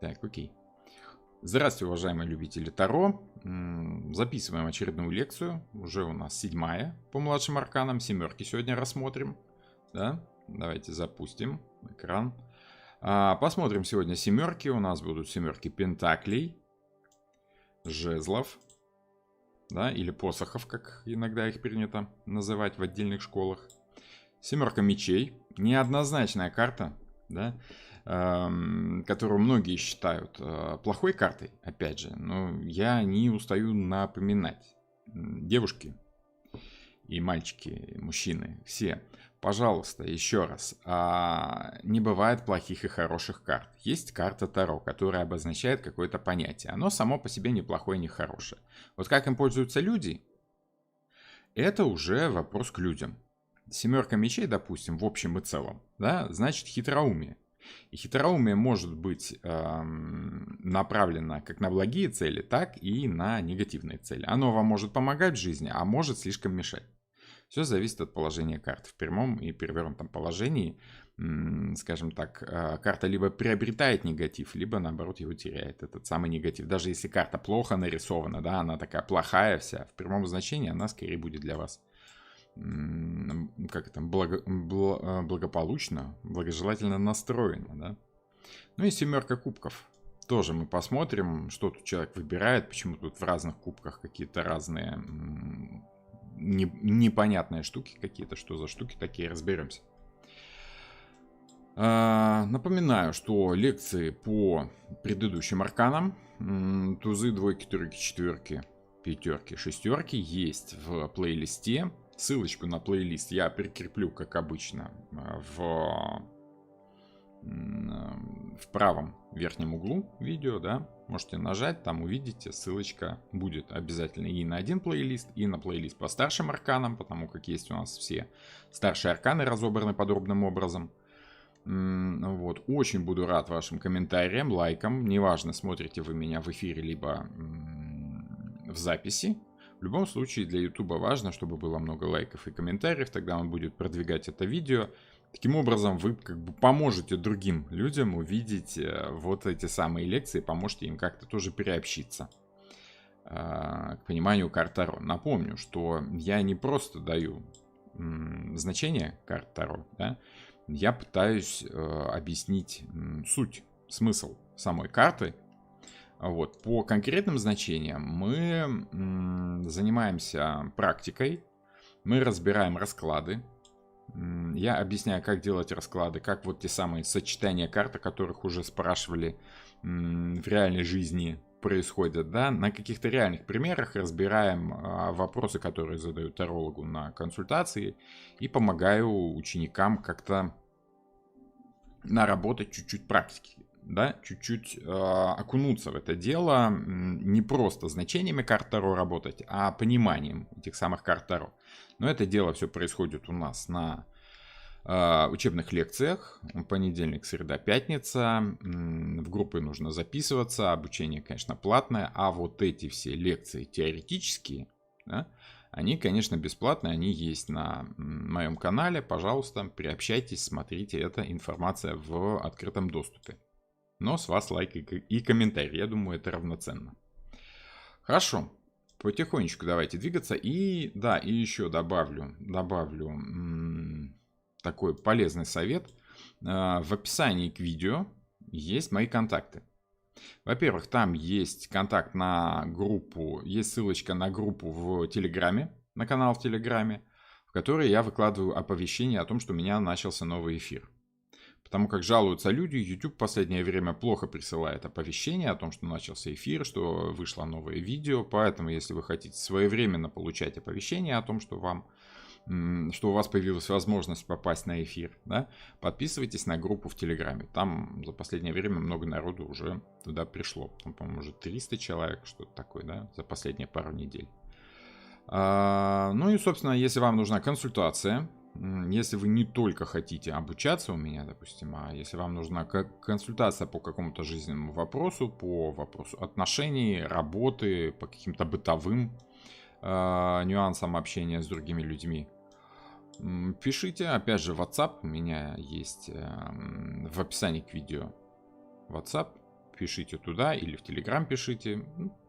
Так, окей. Здравствуйте, уважаемые любители Таро. Записываем очередную лекцию. Уже у нас 7-я по младшим арканам. Семерки сегодня рассмотрим. Да? Давайте запустим экран. Посмотрим сегодня семерки. У нас будут семерки пентаклей, жезлов, да, или посохов, как иногда их принято называть в отдельных школах. Семерка мечей. Неоднозначная карта, да, которую многие считают плохой картой, опять же, но я не устаю напоминать. Девушки и мальчики, и мужчины, все, пожалуйста, еще раз, не бывает плохих и хороших карт. Есть карта Таро, которая обозначает какое-то понятие. Оно само по себе не плохое, не хорошее. Вот как им пользуются люди, это уже вопрос к людям. Семерка мечей, допустим, в общем и целом, да, значит хитроумие. И хитроумие может быть направлено как на благие цели, так и на негативные цели. Оно вам может помогать в жизни, а может слишком мешать. Все зависит от положения карт. В прямом и перевернутом положении, скажем так, карта либо приобретает негатив, либо наоборот его теряет, этот самый негатив. Даже если карта плохо нарисована, да, она такая плохая вся, в прямом значении она скорее будет для вас как это, благополучно, благожелательно настроена, да. Ну и семерка кубков. Тоже мы посмотрим, что тут человек выбирает, почему тут в разных кубках какие-то разные непонятные штуки какие-то, что за штуки такие, разберемся. Напоминаю, что лекции по предыдущим арканам, тузы, двойки, тройки, четверки, пятерки, шестерки есть в плейлисте. Ссылочку на плейлист я прикреплю, как обычно, в правом верхнем углу видео, да. Можете нажать, там увидите, ссылочка будет обязательно и на один плейлист, и на плейлист по старшим арканам, потому как есть у нас все старшие арканы разобраны подробным образом. Вот. Очень буду рад вашим комментариям, лайкам. Неважно, смотрите вы меня в эфире, либо в записи. В любом случае для YouTube важно, чтобы было много лайков и комментариев, тогда он будет продвигать это видео. Таким образом, вы как бы поможете другим людям увидеть вот эти самые лекции, поможете им как-то тоже приобщиться к пониманию карт Таро. Напомню, что я не просто даю значение карт Таро, да? Я пытаюсь объяснить суть, смысл самой карты. Вот. По конкретным значениям мы занимаемся практикой, мы разбираем расклады. Я объясняю, как делать расклады, как вот те самые сочетания карт, о которых уже спрашивали в реальной жизни происходят, да, на каких-то реальных примерах разбираем вопросы, которые задают тарологу на консультации, и помогаю ученикам как-то наработать чуть-чуть практики. Да, чуть-чуть окунуться в это дело, не просто значениями карт Таро работать, а пониманием этих самых карт Таро. Но это дело все происходит у нас на учебных лекциях. Понедельник, среда, пятница. В группы нужно записываться. Обучение, конечно, платное. А вот эти все лекции теоретические, да, они, конечно, бесплатные. Они есть на моем канале. Пожалуйста, приобщайтесь, смотрите. Это информация в открытом доступе. Но с вас лайк и комментарий. Я думаю, это равноценно. Хорошо. Потихонечку давайте двигаться. И да, и еще добавлю такой полезный совет. В описании к видео есть мои контакты. Во-первых, там есть контакт на группу, есть ссылочка на группу в Телеграме, на канал в Телеграме, в которой я выкладываю оповещение о том, что у меня начался новый эфир. Потому как жалуются люди, YouTube в последнее время плохо присылает оповещения о том, что начался эфир, что вышло новое видео. Поэтому, если вы хотите своевременно получать оповещения о том, что у вас появилась возможность попасть на эфир, да, подписывайтесь на группу в Телеграме. Там за последнее время много народу уже туда пришло. Там, по-моему, уже 300 человек, что-то такое, да, за последние пару недель. Ну и, собственно, если вам нужна консультация, если вы не только хотите обучаться у меня, допустим, а если вам нужна консультация по какому-то жизненному вопросу, по вопросу отношений, работы, по каким-то бытовым нюансам общения с другими людьми, пишите. Опять же, WhatsApp у меня есть в описании к видео. WhatsApp. пишите туда или в Telegram пишите,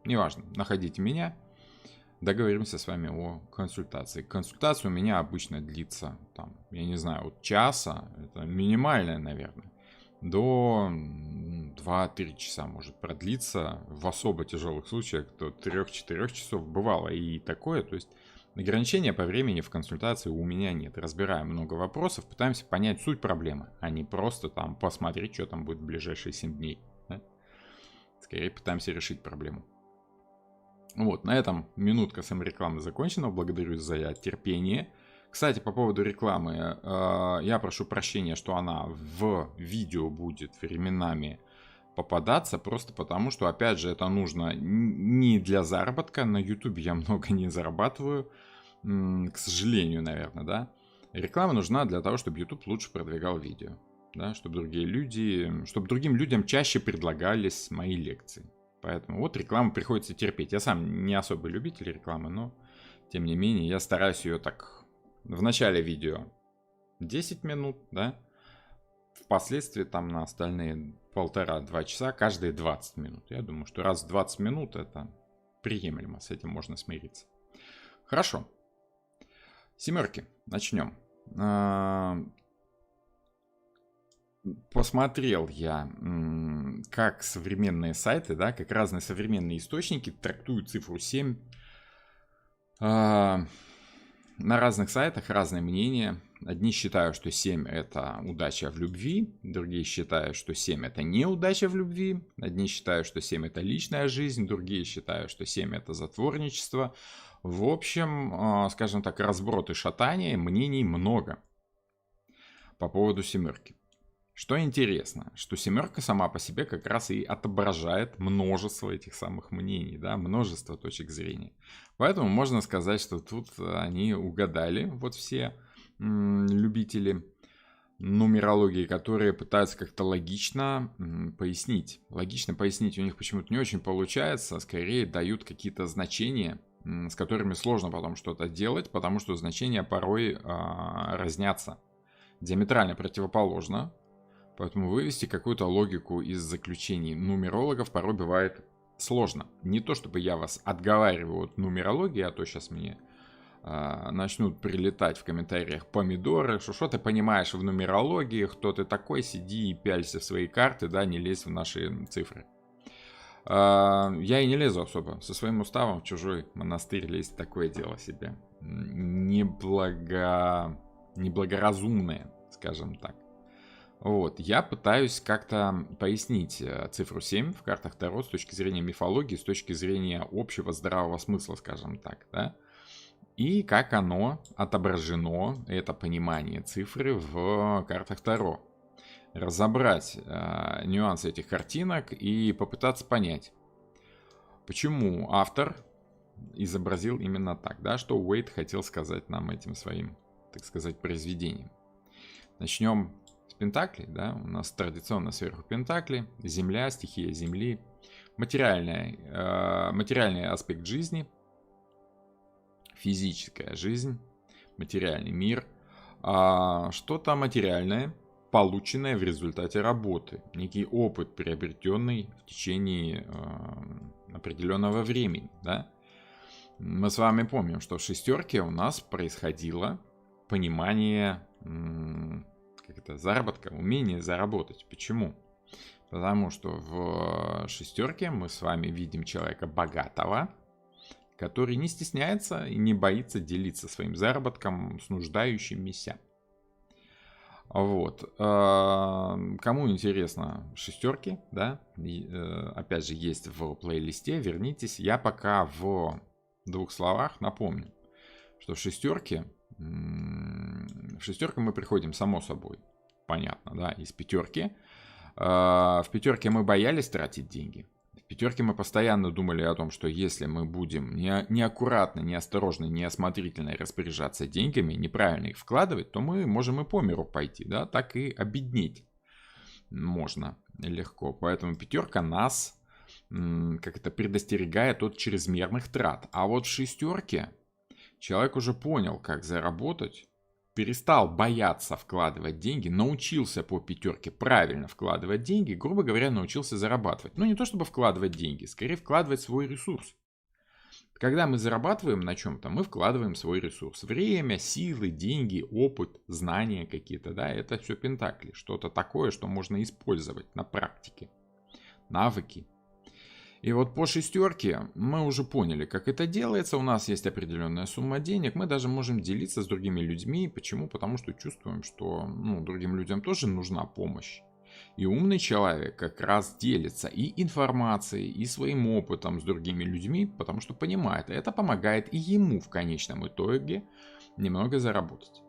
неважно, находите меня, договоримся с вами о консультации. Консультация у меня обычно длится, там, я не знаю, от часа, это минимальное, наверное, до 2-3 часа может продлиться, в особо тяжелых случаях до 3-4 часов бывало и такое, то есть ограничения по времени в консультации у меня нет. Разбираем много вопросов, пытаемся понять суть проблемы, а не просто там посмотреть, что там будет в ближайшие 7 дней. Да? Скорее пытаемся решить проблему. Вот, на этом минутка саморекламы закончена. Благодарю за терпение. Кстати, по поводу рекламы, я прошу прощения, что она в видео будет временами попадаться, просто потому что, опять же, это нужно не для заработка. На YouTube я много не зарабатываю, к сожалению, наверное, да. Реклама нужна для того, чтобы YouTube лучше продвигал видео, да, чтобы другим людям чаще предлагались мои лекции. Поэтому вот рекламу приходится терпеть. Я сам не особый любитель рекламы, но тем не менее я стараюсь ее так в начале видео 10 минут, да, впоследствии там на остальные 1,5-2 часа каждые 20 минут. Я думаю, что раз в 20 минут это приемлемо, с этим можно смириться. Хорошо. Семерки, начнем. Посмотрел я, как современные сайты, да, как разные современные источники трактуют цифру 7. На разных сайтах разные мнения. Одни считают, что 7 это удача в любви, другие считают, что 7 это неудача в любви, одни считают, что 7 это личная жизнь, другие считают, что 7 это затворничество. В общем, скажем так, разброд и шатание, мнений много по поводу семерки. Что интересно, что семерка сама по себе как раз и отображает множество этих самых мнений, да, множество точек зрения. Поэтому можно сказать, что тут они угадали, вот все любители нумерологии, которые пытаются как-то логично пояснить. Логично пояснить у них почему-то не очень получается, скорее дают какие-то значения, с которыми сложно потом что-то делать, потому что значения порой разнятся диаметрально противоположно. Поэтому вывести какую-то логику из заключений нумерологов порой бывает сложно. Не то чтобы я вас отговариваю от нумерологии, а то сейчас мне начнут прилетать в комментариях помидоры, что ты понимаешь в нумерологии, кто ты такой, сиди и пялься в свои карты, да, не лезь в наши цифры. Я и не лезу особо, со своим уставом в чужой монастырь лезть такое дело себе. Неблагоразумное, скажем так. Вот, я пытаюсь как-то пояснить цифру 7 в картах Таро с точки зрения мифологии, с точки зрения общего здравого смысла, скажем так, да, и как оно отображено, это понимание цифры в картах Таро. Разобрать нюансы этих картинок и попытаться понять, почему автор изобразил именно так, да, что Уэйт хотел сказать нам этим своим, так сказать, произведением. Начнем с Пентаклей, да, у нас традиционно сверху Пентакли, Земля, стихия Земли, материальный аспект жизни, физическая жизнь, материальный мир, что-то материальное, полученное в результате работы, некий опыт, приобретенный в течение определенного времени, да. Мы с вами помним, что в шестерке у нас происходило понимание заработка, умение заработать. Почему? Потому что в шестерке мы с вами видим человека богатого, который не стесняется и не боится делиться своим заработком с нуждающимися. Вот. Кому интересно шестерки, да, опять же есть в плейлисте, вернитесь. Я пока в 2 словах напомню, что в шестерке мы приходим само собой, понятно, да, из пятерки. В пятерке мы боялись тратить деньги. В пятерке мы постоянно думали о том, что если мы будем неаккуратно, неосторожно, неосмотрительно распоряжаться деньгами, неправильно их вкладывать, то мы можем и по миру пойти, да, так и обеднеть можно легко. Поэтому пятерка нас предостерегает от чрезмерных трат. А вот в шестерке человек уже понял, как заработать, перестал бояться вкладывать деньги, научился по пятерке правильно вкладывать деньги, грубо говоря, научился зарабатывать. Ну, не то чтобы вкладывать деньги, скорее вкладывать свой ресурс. Когда мы зарабатываем на чем-то, мы вкладываем свой ресурс. Время, силы, деньги, опыт, знания какие-то, да, это все пентакли. Что-то такое, что можно использовать на практике. Навыки. И вот по шестерке мы уже поняли, как это делается. У нас есть определенная сумма денег. Мы даже можем делиться с другими людьми. Почему? Потому что чувствуем, что другим людям тоже нужна помощь. И умный человек как раз делится и информацией, и своим опытом с другими людьми, потому что понимает, это помогает и ему в конечном итоге немного заработать.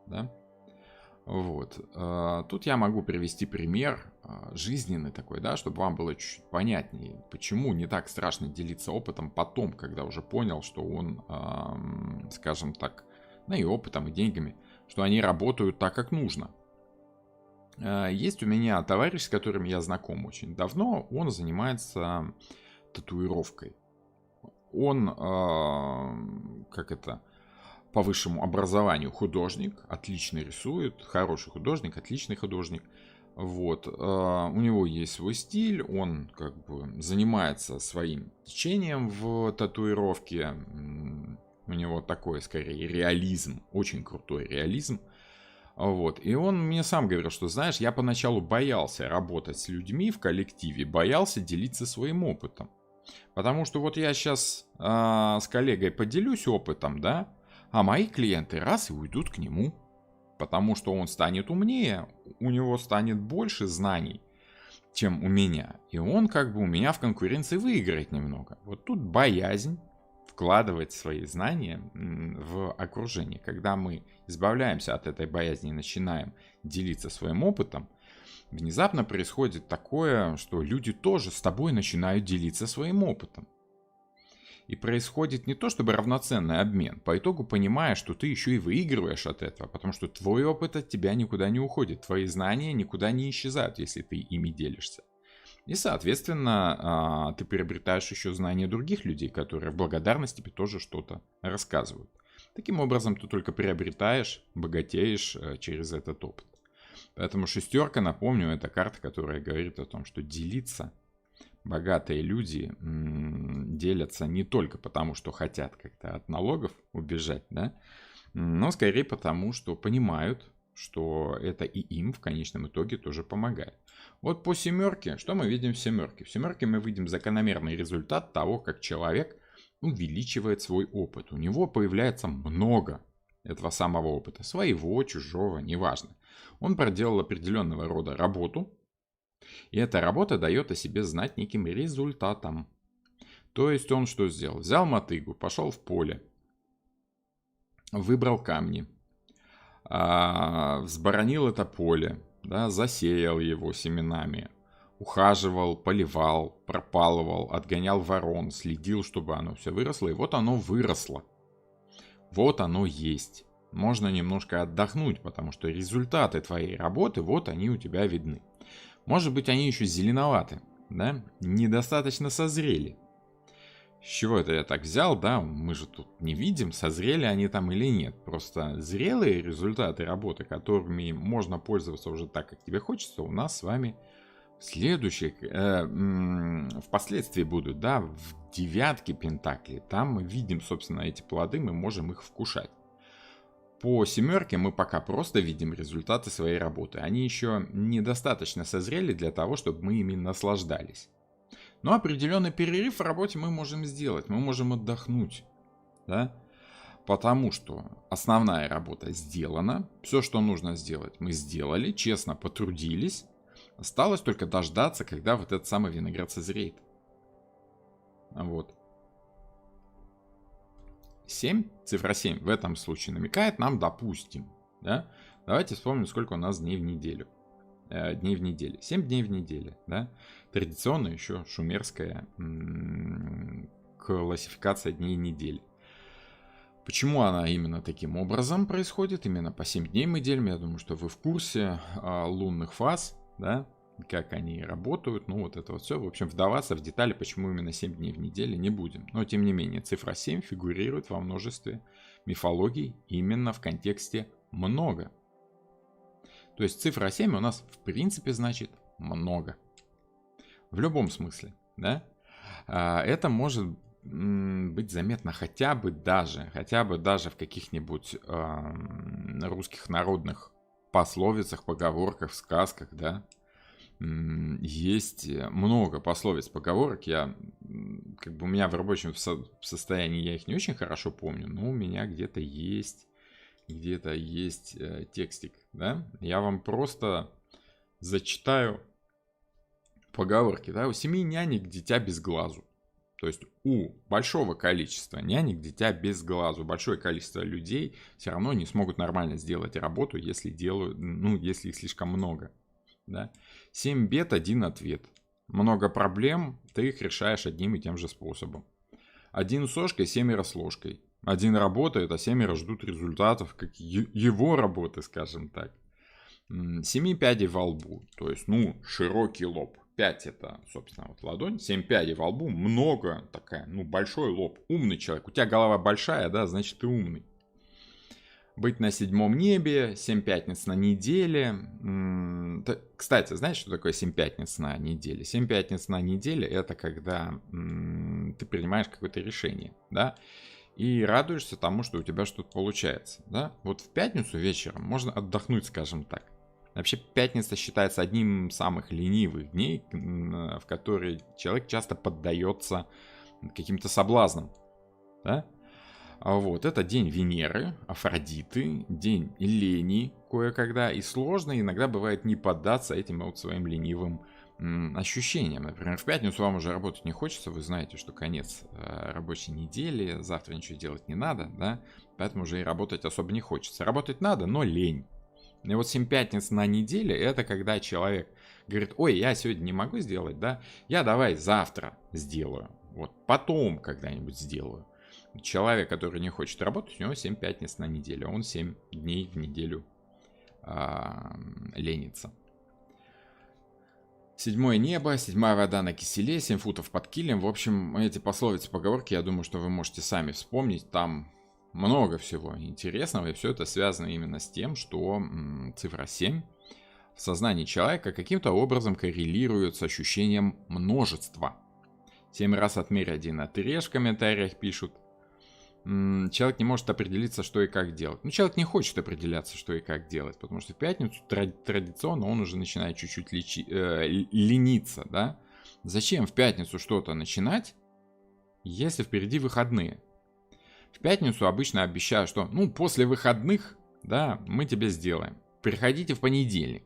Да? Вот. Тут я могу привести пример жизненный такой, да, чтобы вам было чуть-чуть понятнее, почему не так страшно делиться опытом потом, когда уже понял, что он, скажем так, и опытом, и деньгами, что они работают так, как нужно. Есть у меня товарищ, с которым я знаком очень давно, он занимается татуировкой. Он, по высшему образованию художник, отлично рисует, хороший художник, отличный художник. Вот. У него есть свой стиль, он занимается своим течением в татуировке. У него такой, скорее, реализм, очень крутой реализм. Вот. И он мне сам говорил, что, знаешь, я поначалу боялся работать с людьми в коллективе, боялся делиться своим опытом. Потому что вот я сейчас с коллегой поделюсь опытом, да, а мои клиенты раз и уйдут к нему. Потому что он станет умнее, у него станет больше знаний, чем у меня. И он у меня в конкуренции выиграет немного. Вот тут боязнь вкладывать свои знания в окружение. Когда мы избавляемся от этой боязни и начинаем делиться своим опытом, внезапно происходит такое, что люди тоже с тобой начинают делиться своим опытом. И происходит не то чтобы равноценный обмен, по итогу понимая, что ты еще и выигрываешь от этого, потому что твой опыт от тебя никуда не уходит, твои знания никуда не исчезают, если ты ими делишься. И, соответственно, ты приобретаешь еще знания других людей, которые в благодарность тебе тоже что-то рассказывают. Таким образом, ты только приобретаешь, богатеешь через этот опыт. Поэтому шестерка, напомню, это карта, которая говорит о том, что делиться. Богатые люди делятся не только потому, что хотят как-то от налогов убежать, да, но скорее потому, что понимают, что это и им в конечном итоге тоже помогает. Вот по семерке, что мы видим в семерке? В семерке мы видим закономерный результат того, как человек увеличивает свой опыт. У него появляется много этого самого опыта, своего, чужого, неважно. Он проделал определенного рода работу, и эта работа дает о себе знать неким результатом. То есть он что сделал? Взял мотыгу, пошел в поле, выбрал камни, взборонил это поле, да, засеял его семенами, ухаживал, поливал, пропалывал, отгонял ворон, следил, чтобы оно все выросло, и вот оно выросло. Вот оно есть. Можно немножко отдохнуть, потому что результаты твоей работы, вот они у тебя видны. Может быть, они еще зеленоваты, да, недостаточно созрели. С чего это я так взял, да, мы же тут не видим, созрели они там или нет. Просто зрелые результаты работы, которыми можно пользоваться уже так, как тебе хочется, у нас с вами следующих, впоследствии будут, да, в девятке пентаклей. Там мы видим, собственно, эти плоды, мы можем их вкушать. По семерке мы пока просто видим результаты своей работы. Они еще недостаточно созрели для того, чтобы мы ими наслаждались. Но определенный перерыв в работе мы можем сделать. Мы можем отдохнуть. Да? Потому что основная работа сделана. Все, что нужно сделать, мы сделали. Честно потрудились. Осталось только дождаться, когда вот этот самый виноград созреет. Вот. 7, цифра 7 в этом случае намекает нам, допустим, да? Давайте вспомним, сколько у нас дней в неделю. Дней в неделе. 7 дней в неделе, да? Традиционно еще шумерская классификация дней недели. Почему она именно таким образом происходит? Именно по 7 дней мы делим. Я думаю, что вы в курсе лунных фаз, да? Как они работают, вот это вот все. В общем, вдаваться в детали, почему именно 7 дней в неделю, не будем. Но, тем не менее, цифра 7 фигурирует во множестве мифологий именно в контексте много. То есть цифра 7 у нас в принципе значит много. В любом смысле, да? Это может быть заметно хотя бы даже в каких-нибудь русских народных пословицах, поговорках, сказках, да. Есть много пословиц, поговорок. У меня в рабочем состоянии я их не очень хорошо помню, но у меня где-то есть текстик, да. Я вам просто зачитаю поговорки, да. У 7 нянек дитя без глазу. То есть у большого количества нянек дитя без глазу. Большое количество людей все равно не смогут нормально сделать работу, если их слишком много. Да? 7 бед, 1 ответ. Много проблем, ты их решаешь одним и тем же способом. 1 с ложкой, 7 с ложкой. 1 работает, а 7 ждут результатов, как его работы, скажем так. 7 пядей во лбу, то есть, широкий лоб. 5 это, собственно, вот ладонь, 7 пядей во лбу, много такая, большой лоб. Умный человек, у тебя голова большая, да, значит ты умный. Быть на 7-м небе, 7 пятниц на неделе. Кстати, знаешь, что такое 7 пятниц на неделе? 7 пятниц на неделе это когда ты принимаешь какое-то решение, да, и радуешься тому, что у тебя что-то получается, да. Вот в пятницу вечером можно отдохнуть, скажем так. Вообще пятница считается одним из самых ленивых дней, в которые человек часто поддается каким-то соблазнам, да? Вот, это день Венеры, Афродиты, день лени кое-когда, и сложно иногда бывает не поддаться этим вот своим ленивым ощущениям. Например, в пятницу вам уже работать не хочется, вы знаете, что конец рабочей недели, завтра ничего делать не надо, да, поэтому уже и работать особо не хочется. Работать надо, но лень. И вот 7 пятниц на неделе, это когда человек говорит, ой, я сегодня не могу сделать, да, я давай завтра сделаю, вот потом когда-нибудь сделаю. Человек, который не хочет работать, у него 7 пятниц на неделю, он 7 дней в неделю ленится. 7 небо, 7 вода на киселе, 7 футов под килем. В общем, эти пословицы, поговорки, я думаю, что вы можете сами вспомнить. Там много всего интересного, и все это связано именно с тем, что цифра 7 в сознании человека каким-то образом коррелирует с ощущением множества. 7 раз отмерь, 1 отрежь, в комментариях пишут. Человек не может определиться, что и как делать. Человек не хочет определяться, что и как делать, потому что в пятницу традиционно он уже начинает чуть-чуть лениться, да? Зачем в пятницу что-то начинать, если впереди выходные? В пятницу обычно обещают, что, после выходных, да, мы тебе сделаем. Приходите в понедельник.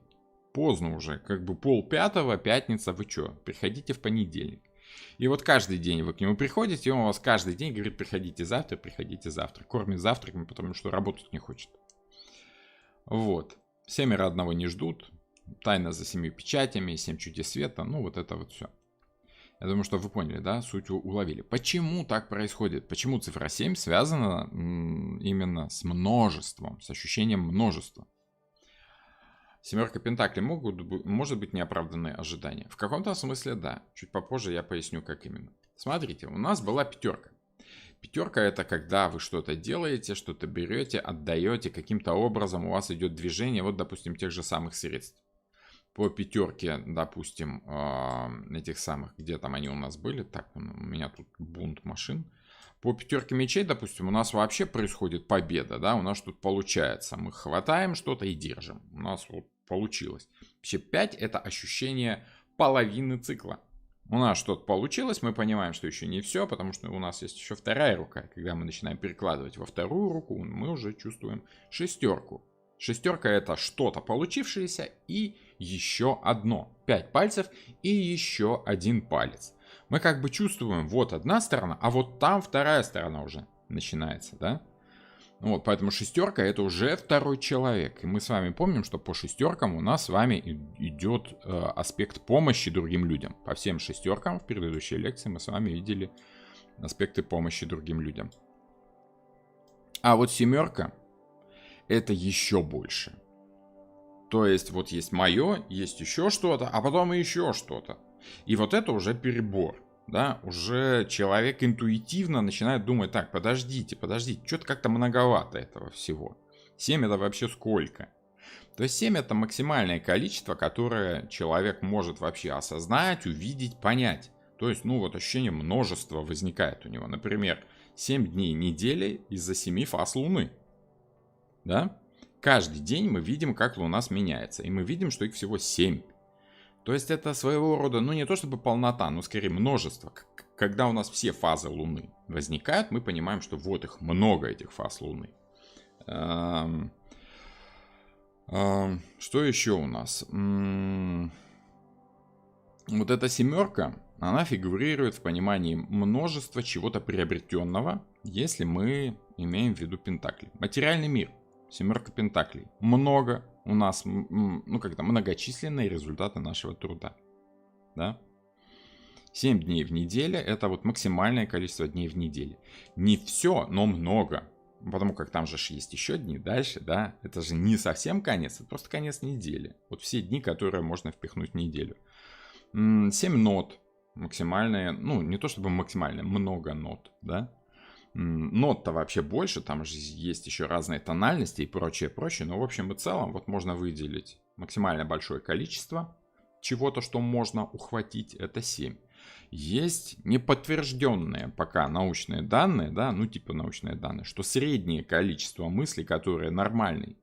Поздно уже, 4:30, пятница, вы чё? Приходите в понедельник. И вот каждый день вы к нему приходите, и он у вас каждый день говорит, приходите завтра, кормит завтраками, потому что работать не хочет. Вот. 7 одного не ждут, тайна за 7 печатями, 7 чудес света, вот это вот все. Я думаю, что вы поняли, да, суть уловили. Почему так происходит? Почему цифра 7 связана именно с множеством, с ощущением множества? 7 пентаклей может быть неоправданные ожидания. В каком-то смысле да. Чуть попозже я поясню, как именно. Смотрите, у нас была 5. 5 это когда вы что-то делаете, что-то берете, отдаете, каким-то образом у вас идет движение, вот, допустим, тех же самых средств. По 5, допустим, этих самых, где там они у нас были, так, у меня тут бунт машин. По 5 мечей, допустим, у нас вообще происходит победа, да, у нас тут получается. Мы хватаем что-то и держим. У нас вот получилось. Вообще 5 это ощущение половины цикла. У нас что-то получилось, мы понимаем, что еще не все, потому что у нас есть еще 2 рука. Когда мы начинаем перекладывать во 2 руку, мы уже чувствуем 6. 6 это что-то получившееся и еще одно. 5 пальцев и еще 1 палец. Мы чувствуем, вот одна сторона, а вот там 2 сторона уже начинается, да? Вот, поэтому 6 это уже 2 человек. И мы с вами помним, что по 6 у нас с вами идет аспект помощи другим людям. По всем 6 в предыдущей лекции мы с вами видели аспекты помощи другим людям. А вот 7 это еще больше. То есть вот есть мое, есть еще что-то, а потом еще что-то. И вот это уже перебор, да, уже человек интуитивно начинает думать, так, подождите, что-то как-то многовато этого всего. 7 это вообще сколько? То есть 7 это максимальное количество, которое человек может вообще осознать, увидеть, понять. То есть, ну вот ощущение множества возникает у него. Например, 7 дней недели из-за 7 фаз Луны. Да? Каждый день мы видим, как Луна сменяется. И мы видим, что их всего 7. То есть это своего рода, ну не то чтобы полнота, но скорее множество. Когда у нас все фазы Луны возникают, мы понимаем, что вот их много, этих фаз Луны. Что еще у нас? Вот эта семерка, она фигурирует в понимании множества чего-то приобретенного, если мы имеем в виду пентакли. Материальный мир. Семерка пентаклей. Много у нас, ну как-то многочисленные результаты нашего труда. Да? 7 дней в неделе — это вот максимальное количество дней в неделе. Не все, но много. Потому как там же есть еще дни дальше, да. Это же не совсем конец, это просто конец недели. Вот все дни, которые можно впихнуть в неделю. 7 нот. Максимальные, ну не то чтобы максимальные, много нот, да. Нот-то вообще больше, там же есть еще разные тональности и прочее, прочее. Но в общем и целом вот можно выделить максимально большое количество чего-то, что можно ухватить, это 7. Есть неподтвержденные пока научные данные, да, ну типа научные данные, что среднее количество мыслей, которые нормальный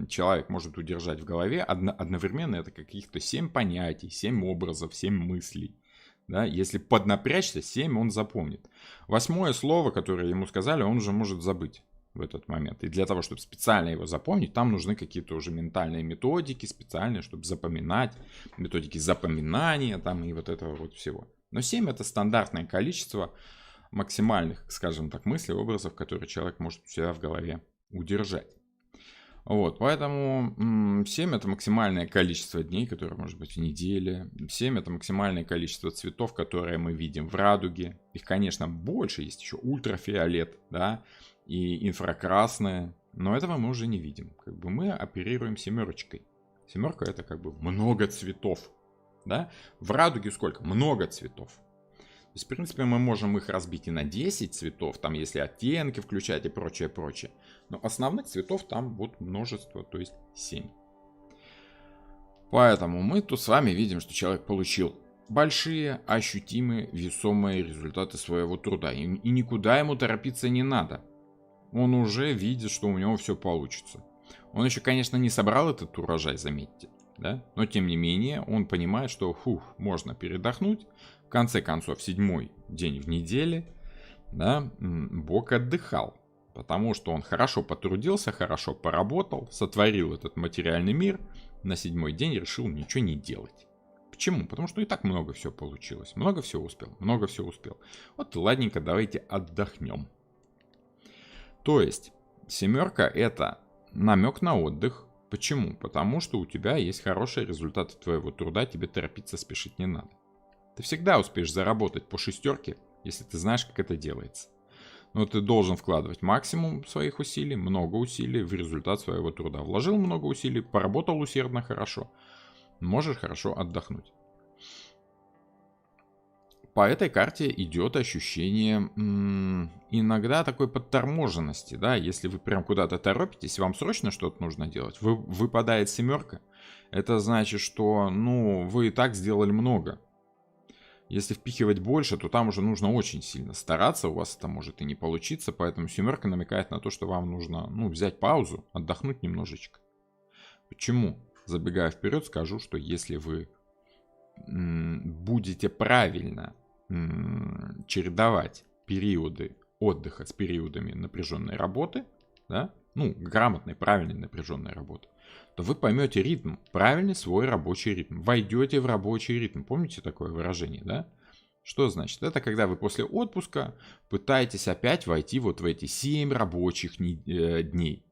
человек может удержать в голове, одновременно это каких-то 7 понятий, 7 образов, 7 мыслей. Да, если поднапрячься, 7 он запомнит. 8 слово, которое ему сказали, он уже может забыть в этот момент. И для того, чтобы специально его запомнить, там нужны какие-то уже ментальные методики специальные, чтобы запоминать, методики запоминания там и вот этого вот всего. Но 7 это стандартное количество максимальных, скажем так, мыслей, образов, которые человек может у себя в голове удержать. Вот, поэтому 7 это максимальное количество дней, которое может быть в неделе. 7 это максимальное количество цветов, которые мы видим в радуге. Их, конечно, больше, есть еще ультрафиолет, да, и инфракрасное, но этого мы уже не видим. Как бы мы оперируем семерочкой. Семерка это как бы много цветов, да. В радуге сколько? Много цветов. То есть, в принципе, мы можем их разбить и на 10 цветов, там, если оттенки включать и прочее, прочее. Но основных цветов там вот множество, то есть 7. Поэтому мы тут с вами видим, что человек получил большие, ощутимые, весомые результаты своего труда. И никуда ему торопиться не надо. Он уже видит, что у него все получится. Он еще, конечно, не собрал этот урожай, заметьте. Да? Но тем не менее, он понимает, что можно передохнуть. В конце концов, 7-й день в неделе, да, Бог отдыхал. Потому что он хорошо потрудился, хорошо поработал, сотворил этот материальный мир. На 7-й день решил ничего не делать. Почему? Потому что и так много всего получилось. Много всего успел, много всего успел. Вот ладненько, давайте отдохнем. То есть, семерка это намек на отдых. Почему? Потому что у тебя есть хорошие результаты твоего труда, тебе торопиться, спешить не надо. Ты всегда успеешь заработать по 6, если ты знаешь, как это делается. Но ты должен вкладывать максимум своих усилий, много усилий в результат своего труда. Вложил много усилий, поработал усердно хорошо, можешь хорошо отдохнуть. По этой карте идет ощущение иногда такой подторможенности, да, если вы прям куда-то торопитесь, вам срочно что-то нужно делать, выпадает семерка, это значит, что, вы и так сделали много. Если впихивать больше, то там уже нужно очень сильно стараться, у вас это может и не получиться, поэтому семерка намекает на то, что вам нужно, взять паузу, отдохнуть немножечко. Почему? Забегая вперед, скажу, что если вы будете правильно чередовать периоды отдыха с периодами напряженной работы, да, грамотной, правильной напряженной работы, то вы поймете ритм, правильный свой рабочий ритм, войдете в рабочий ритм. Помните такое выражение, да? Что значит? Это когда вы после отпуска пытаетесь опять войти вот в эти 7 рабочих дней.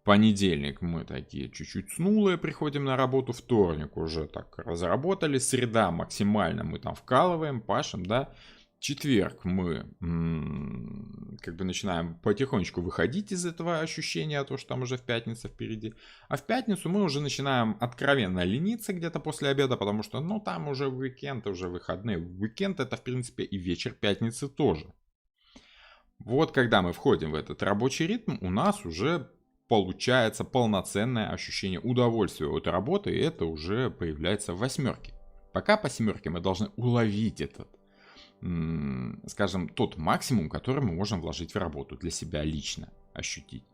Понедельник мы такие чуть-чуть снулые, приходим на работу, вторник уже так разработали, среда максимально мы там вкалываем, пашем, да. Четверг мы начинаем потихонечку выходить из этого ощущения, то, что там уже в пятницу впереди. А в пятницу мы уже начинаем откровенно лениться где-то после обеда, потому что, там уже уикенд, уже выходные. Уикенд это, в принципе, и вечер пятницы тоже. Вот когда мы входим в этот рабочий ритм, у нас уже получается полноценное ощущение удовольствия от работы, и это уже появляется в 8. Пока по 7 мы должны уловить этот, скажем, тот максимум, который мы можем вложить в работу для себя лично, ощутить.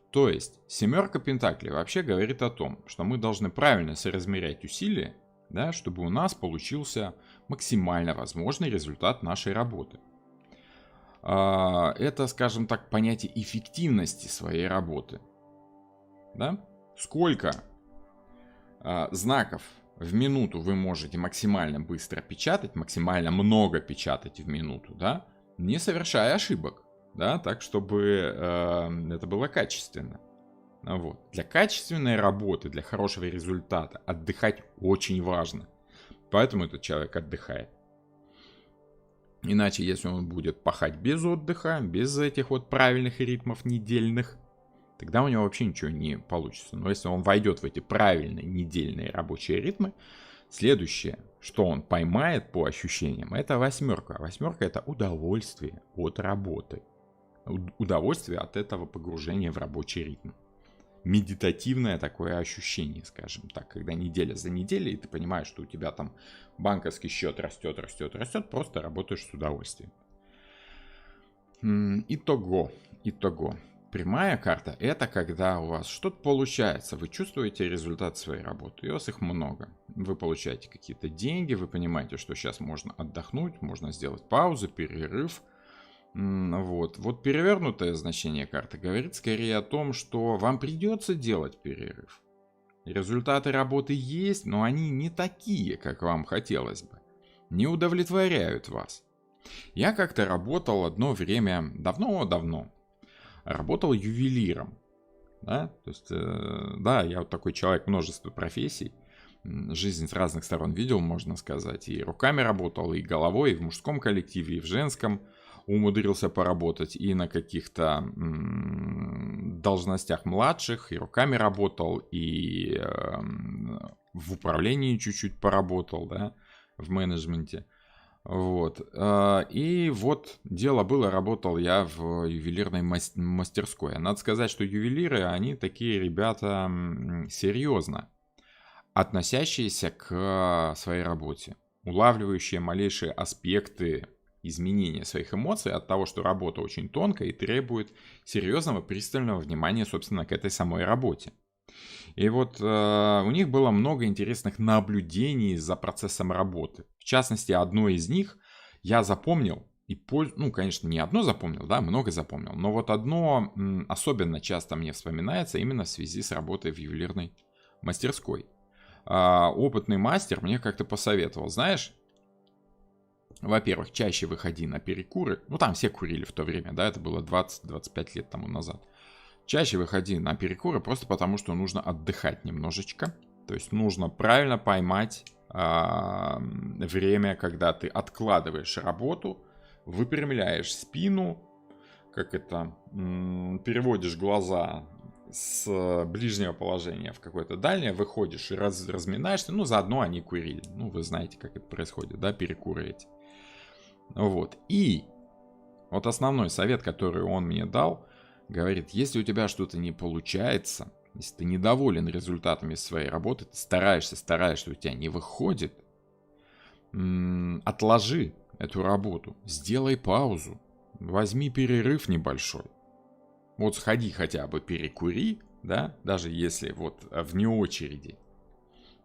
То есть 7 пентаклей вообще говорит о том, что мы должны правильно соразмерять усилия, да, чтобы у нас получился максимально возможный результат нашей работы. Это, скажем так, понятие эффективности своей работы. Да? Сколько знаков в минуту вы можете максимально быстро печатать, максимально много печатать в минуту, да, не совершая ошибок, да, так, чтобы это было качественно. Вот. Для качественной работы, для хорошего результата отдыхать очень важно. Поэтому этот человек отдыхает. Иначе, если он будет пахать без отдыха, без этих вот правильных ритмов недельных, тогда у него вообще ничего не получится. Но если он войдет в эти правильные недельные рабочие ритмы, следующее, что он поймает по ощущениям, это 8. 8 это удовольствие от работы. Удовольствие от этого погружения в рабочий ритм. Медитативное такое ощущение, скажем так, когда неделя за неделей, и ты понимаешь, что у тебя там банковский счет растет, просто работаешь с удовольствием. Итого. Прямая карта — это когда у вас что-то получается, вы чувствуете результат своей работы, и у вас их много. Вы получаете какие-то деньги, вы понимаете, что сейчас можно отдохнуть, можно сделать паузу, перерыв. Вот перевернутое значение карты говорит скорее о том, что вам придется делать перерыв. Результаты работы есть, но они не такие, как вам хотелось бы. Не удовлетворяют вас. Я как-то работал одно время, давно, работал ювелиром. Да? То есть, да, я вот такой человек, множество профессий. Жизнь с разных сторон видел, можно сказать. И руками работал, и головой, и в мужском коллективе, и в женском. Умудрился поработать и на каких-то должностях младших, и руками работал, и в управлении чуть-чуть поработал, да, в менеджменте. Вот. И вот дело было, работал я в ювелирной мастерской. Надо сказать, что ювелиры, они такие ребята серьезно относящиеся к своей работе, улавливающие малейшие аспекты изменения своих эмоций от того, что работа очень тонкая и требует серьезного, пристального внимания, собственно, к этой самой работе. И вот у них было много интересных наблюдений за процессом работы. В частности, одно из них я запомнил, ну, конечно, не одно запомнил, да, много запомнил, но вот одно особенно часто мне вспоминается именно в связи с работой в ювелирной мастерской. Опытный мастер мне как-то посоветовал, знаешь, во-первых, чаще выходи на перекуры. Ну, там все курили в то время, да, это было 20-25 лет тому назад. Чаще выходи на перекуры просто потому, что нужно отдыхать немножечко. То есть нужно правильно поймать время, когда ты откладываешь работу, выпрямляешь спину, переводишь глаза с ближнего положения в какое-то дальнее, выходишь и разминаешься. Ну, заодно они курили. Ну, вы знаете, как это происходит, да, перекуры эти. Вот. И вот основной совет, который он мне дал, говорит, если у тебя что-то не получается, если ты недоволен результатами своей работы, ты стараешься, у тебя не выходит, отложи эту работу, сделай паузу, возьми перерыв небольшой. Вот сходи хотя бы перекури, да, даже если вот вне очереди.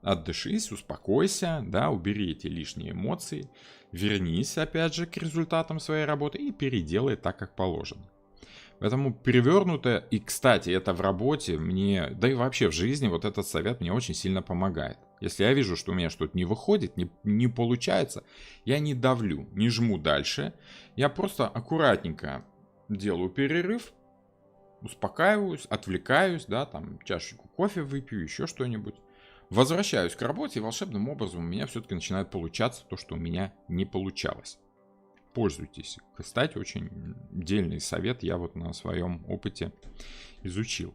Отдышись, успокойся, да, убери эти лишние эмоции, вернись опять же к результатам своей работы и переделай так, как положено. Поэтому перевернутое, и, кстати, это в работе мне, да и вообще в жизни, вот этот совет мне очень сильно помогает. Если я вижу, что у меня что-то не выходит, не получается, я не давлю, не жму дальше, я просто аккуратненько делаю перерыв, успокаиваюсь, отвлекаюсь, да, там чашечку кофе выпью, еще что-нибудь. Возвращаюсь к работе, и волшебным образом у меня все-таки начинает получаться то, что у меня не получалось. Пользуйтесь. Кстати, очень дельный совет я вот на своем опыте изучил.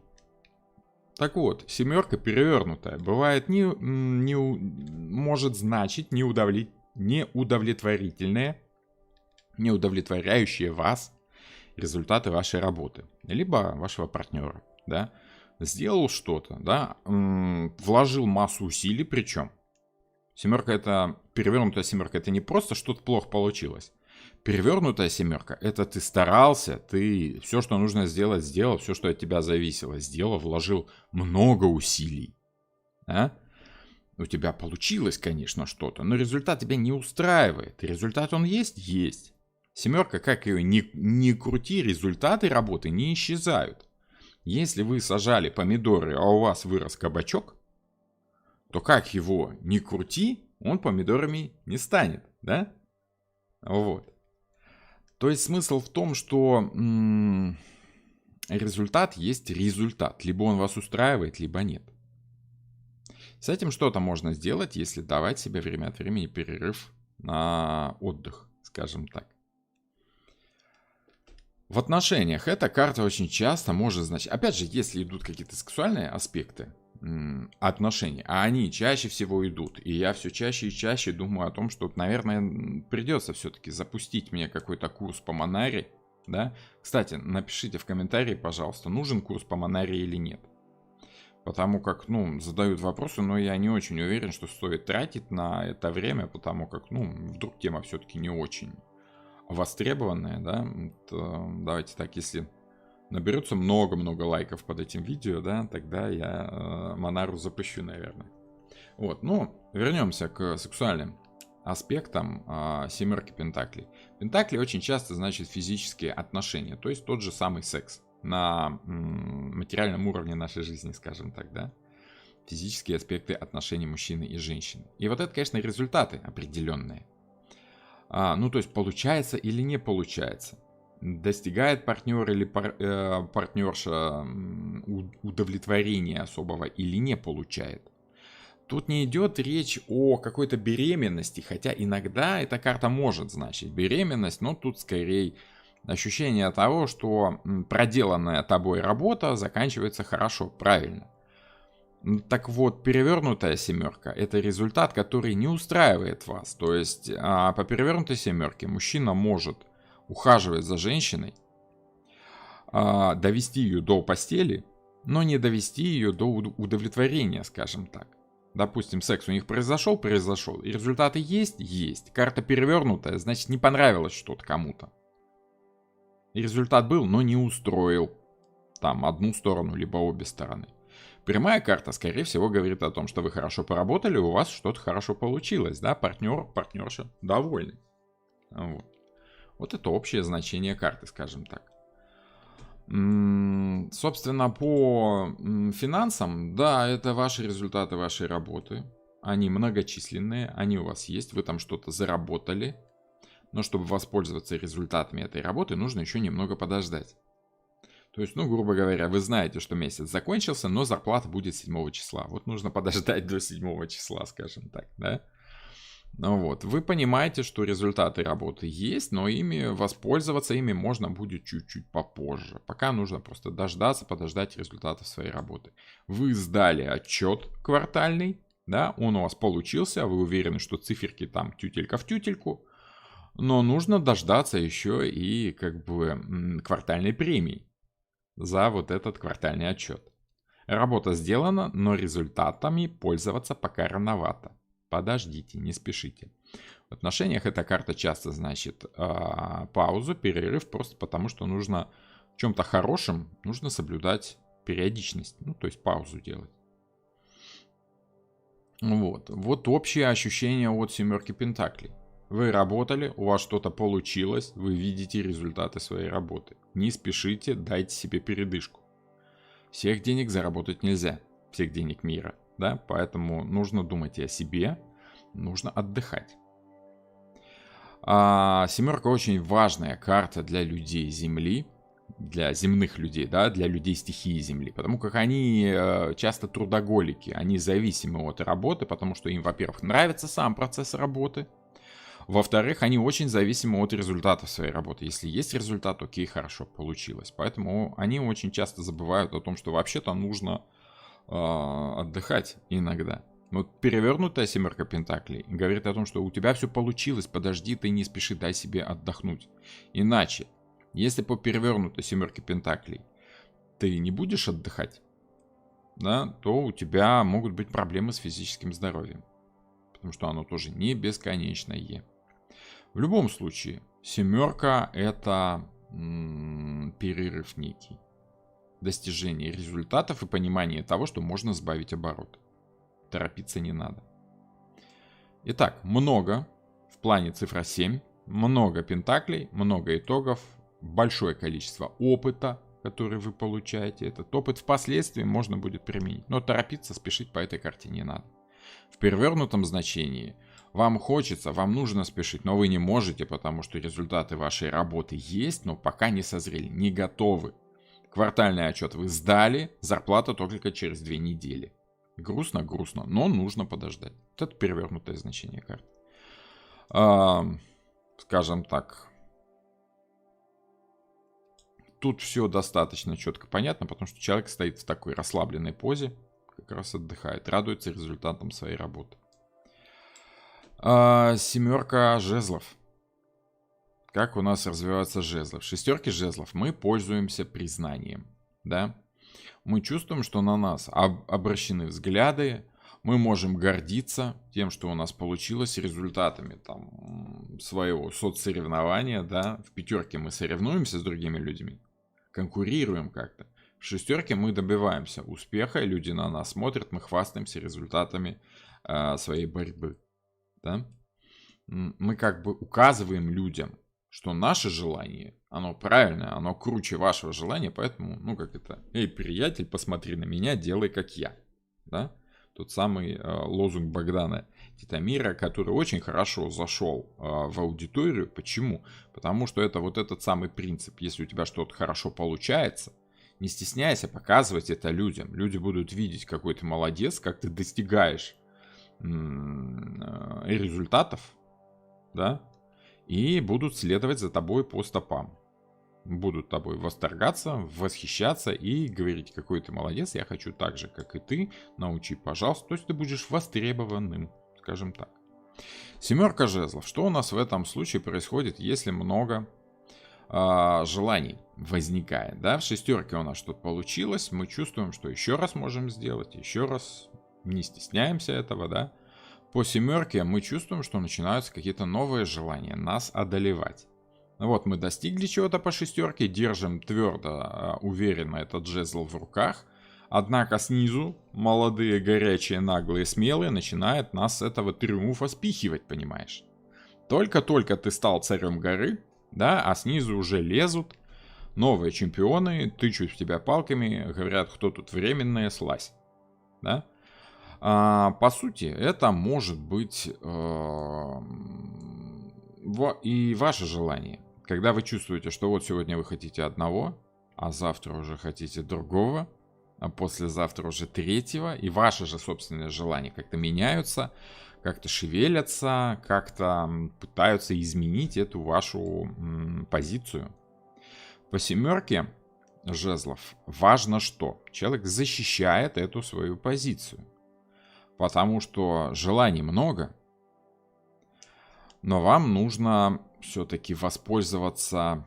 Так вот, 7 перевернутая бывает может значить неудовлетворительные, неудовлетворяющие вас результаты вашей работы, либо вашего партнера, да. сделал что-то, да, вложил массу усилий, причем семерка это, перевернутая семерка, это не просто что-то плохо получилось. Перевернутая семерка, это ты старался, ты все, что нужно сделать, сделал, все, что от тебя зависело, сделал, вложил много усилий. Да? У тебя получилось, конечно, что-то, но результат тебя не устраивает. И результат он есть? Есть. Семерка, как ее не крути, результаты работы не исчезают. Если вы сажали помидоры, а у вас вырос кабачок, то как его не крути, он помидорами не станет, да? Вот. То есть смысл в том, что результат есть результат. Либо он вас устраивает, либо нет. С этим что-то можно сделать, если давать себе время от времени перерыв на отдых, скажем так. В отношениях эта карта очень часто может значить, опять же, если идут какие-то сексуальные аспекты отношений, а они чаще всего идут, и я все чаще и чаще думаю о том, что, наверное, придется все-таки запустить мне какой-то курс по Монаре, да? Кстати, напишите в комментарии, пожалуйста, нужен курс по Монаре или нет. Потому как, задают вопросы, но я не очень уверен, что стоит тратить на это время, потому как, вдруг тема все-таки не очень востребованная, да. Давайте так, если наберется много-много лайков под этим видео, да, тогда я Монару запущу, наверное. Вот, вернемся к сексуальным аспектам семерки пентаклей. Пентакли очень часто значит физические отношения, то есть тот же самый секс на материальном уровне нашей жизни, скажем так, да. Физические аспекты отношений мужчины и женщины. И вот это, конечно, результаты определенные. То есть получается или не получается. Достигает партнер или партнерша удовлетворения особого или не получает. Тут не идет речь о какой-то беременности, хотя иногда эта карта может значить беременность, но тут скорее ощущение того, что проделанная тобой работа заканчивается хорошо, правильно. Так вот, перевернутая семерка – это результат, который не устраивает вас. То есть по перевернутой семерке мужчина может ухаживать за женщиной, довести ее до постели, но не довести ее до удовлетворения, скажем так. Допустим, секс у них произошел, и результаты есть. Карта перевернутая, значит, не понравилось что-то кому-то. И результат был, но не устроил там одну сторону, либо обе стороны. Прямая карта, скорее всего, говорит о том, что вы хорошо поработали, у вас что-то хорошо получилось, да, партнерша довольны. Вот это общее значение карты, скажем так. Собственно, по финансам, да, это ваши результаты вашей работы. Они многочисленные, они у вас есть, вы там что-то заработали. Но чтобы воспользоваться результатами этой работы, нужно еще немного подождать. То есть, грубо говоря, вы знаете, что месяц закончился, но зарплата будет 7 числа. Вот нужно подождать до 7 числа, скажем так, да? Вы понимаете, что результаты работы есть, но воспользоваться ими можно будет чуть-чуть попозже. Пока нужно просто подождать результатов своей работы. Вы сдали отчет квартальный, да, он у вас получился, вы уверены, что циферки там тютелька в тютельку, но нужно дождаться еще и квартальной премии за вот этот квартальный отчет. Работа сделана, но результатами пользоваться пока рановато. Подождите, не спешите. В отношениях эта карта часто значит паузу, перерыв, просто потому что нужно в чем-то хорошем, нужно соблюдать периодичность, то есть паузу делать. Вот общее ощущение от семерки пентаклей. Вы работали, у вас что-то получилось, вы видите результаты своей работы. Не спешите, дайте себе передышку. Всех денег заработать нельзя, всех денег мира, да, поэтому нужно думать и о себе, нужно отдыхать. Семерка очень важная карта для людей Земли, для земных людей, да, для людей стихии Земли, потому как они часто трудоголики, они зависимы от работы, потому что им, во-первых, нравится сам процесс работы, во-вторых, они очень зависимы от результатов своей работы. Если есть результат, окей, хорошо, получилось. Поэтому они очень часто забывают о том, что вообще-то нужно отдыхать иногда. Вот перевернутая семерка пентаклей говорит о том, что у тебя все получилось, подожди, ты не спеши, дай себе отдохнуть. Иначе, если по перевернутой семерке пентаклей ты не будешь отдыхать, да, то у тебя могут быть проблемы с физическим здоровьем. Потому что оно тоже не бесконечное. В любом случае, семерка — это перерыв некий. Достижение результатов и понимание того, что можно сбавить оборот. Торопиться не надо. Итак, много в плане цифра 7. Много пентаклей, много итогов, большое количество опыта, который вы получаете. Этот опыт впоследствии можно будет применить. Но торопиться, спешить по этой карте не надо. В перевернутом значении вам хочется, вам нужно спешить, но вы не можете, потому что результаты вашей работы есть, но пока не созрели, не готовы. Квартальный отчет вы сдали, зарплата только через 2 недели. Грустно, грустно, но нужно подождать. Вот это перевернутое значение карты. Скажем так. Тут все достаточно четко понятно, потому что человек стоит в такой расслабленной позе, как раз отдыхает, радуется результатам своей работы. Семерка жезлов. Как у нас развиваются жезлы? В шестерке жезлов мы пользуемся признанием, да? Мы чувствуем, что на нас обращены взгляды, мы можем гордиться тем, что у нас получилось, результатами там своего соцсоревнования, да? В пятерке мы соревнуемся с другими людьми, конкурируем как-то. В шестерке мы добиваемся успеха, люди на нас смотрят, мы хвастаемся результатами своей борьбы, да? Мы как бы указываем людям, что наше желание, оно правильное, оно круче вашего желания, поэтому, ну как это, эй, приятель, посмотри на меня, делай как я, да? Тот самый лозунг Богдана Титамира, который очень хорошо зашел в аудиторию. Почему? Потому что это вот этот самый принцип. Если у тебя что-то хорошо получается, не стесняйся показывать это людям. Люди будут видеть, какой ты молодец, как ты достигаешь результатов, да, и будут следовать за тобой по стопам. Будут тобой восторгаться, восхищаться и говорить, какой ты молодец, я хочу так же, как и ты, научи, пожалуйста. То есть ты будешь востребованным, скажем так. Семерка жезлов. Что у нас в этом случае происходит, если много желаний возникает? Да? В шестерке у нас что-то получилось, мы чувствуем, что еще раз можем сделать, еще раз, не стесняемся этого, да. По семерке мы чувствуем, что начинаются какие-то новые желания нас одолевать. Вот мы достигли чего-то по шестерке, держим твердо, уверенно этот жезл в руках. Однако снизу молодые, горячие, наглые, смелые начинают нас с этого триумфа спихивать, понимаешь? Только-только ты стал царем горы, да, а снизу уже лезут новые чемпионы, тычут в тебя палками, говорят, кто тут временная, слазь, да? По сути, это может быть и ваше желание. Когда вы чувствуете, что вот сегодня вы хотите одного, а завтра уже хотите другого, а послезавтра уже третьего, и ваши же собственные желания как-то меняются, как-то шевелятся, как-то пытаются изменить эту вашу позицию. По семерке жезлов важно что? Человек защищает эту свою позицию. Потому что желаний много, но вам нужно все-таки воспользоваться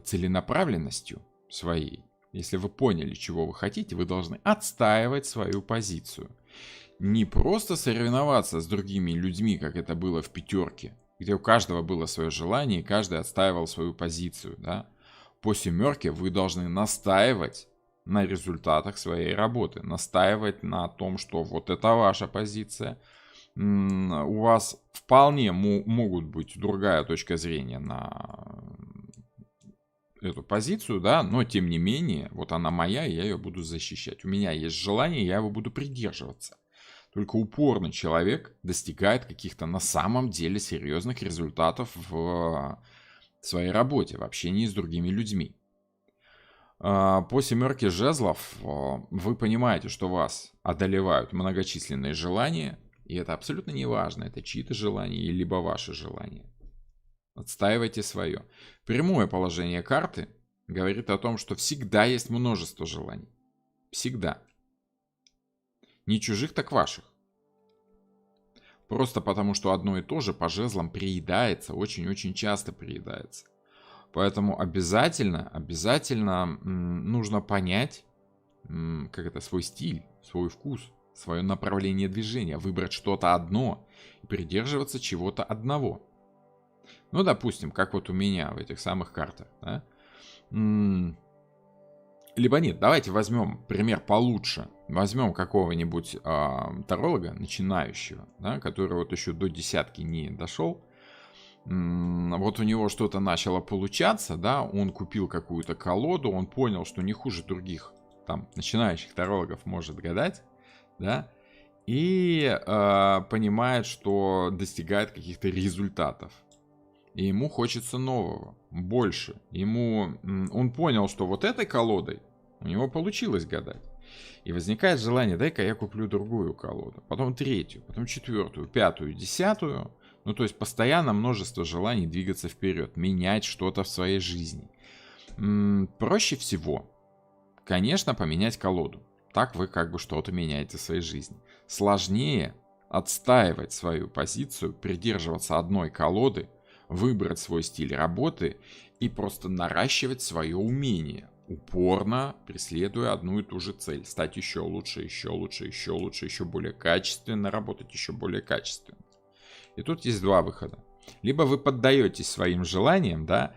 целенаправленностью своей. Если вы поняли, чего вы хотите, вы должны отстаивать свою позицию. Не просто соревноваться с другими людьми, как это было в пятерке, где у каждого было свое желание, и каждый отстаивал свою позицию. Да? По семерке вы должны настаивать на результатах своей работы, настаивать на том, что вот это ваша позиция. У вас вполне могут быть другая точка зрения на эту позицию, да, но тем не менее, вот она моя, и я ее буду защищать. У меня есть желание, я его буду придерживаться. Только упорный человек достигает каких-то на самом деле серьезных результатов в своей работе, в общении с другими людьми. По семерке жезлов вы понимаете, что вас одолевают многочисленные желания, и это абсолютно не важно, это чьи-то желания, либо ваши желания. Отстаивайте свое. Прямое положение карты говорит о том, что всегда есть множество желаний. Всегда. Не чужих, так ваших. Просто потому, что одно и то же по жезлам приедается, очень-очень часто приедается. Поэтому обязательно нужно понять, свой стиль, свой вкус, свое направление движения, выбрать что-то одно и придерживаться чего-то одного. Ну, допустим, как вот у меня в этих самых картах, да? Либо нет, давайте возьмем пример получше. Возьмем какого-нибудь таролога, начинающего, да, который вот еще до десятки не дошел. Вот у него что-то начало получаться, да, он купил какую-то колоду, он понял, что не хуже других там начинающих тарологов может гадать, да, и понимает, что достигает каких-то результатов. И ему хочется нового, больше. Он понял, что вот этой колодой у него получилось гадать. И возникает желание, дай-ка я куплю другую колоду. Потом третью, потом четвертую, пятую, десятую. Ну, то есть постоянно множество желаний двигаться вперед, менять что-то в своей жизни. Проще всего, конечно, поменять колоду. Так вы как бы что-то меняете в своей жизни. Сложнее отстаивать свою позицию, придерживаться одной колоды, выбрать свой стиль работы и просто наращивать свое умение, упорно преследуя одну и ту же цель. Стать еще лучше, еще лучше, еще лучше, еще более качественно, работать еще более качественно. И тут есть два выхода. Либо вы поддаетесь своим желаниям, да,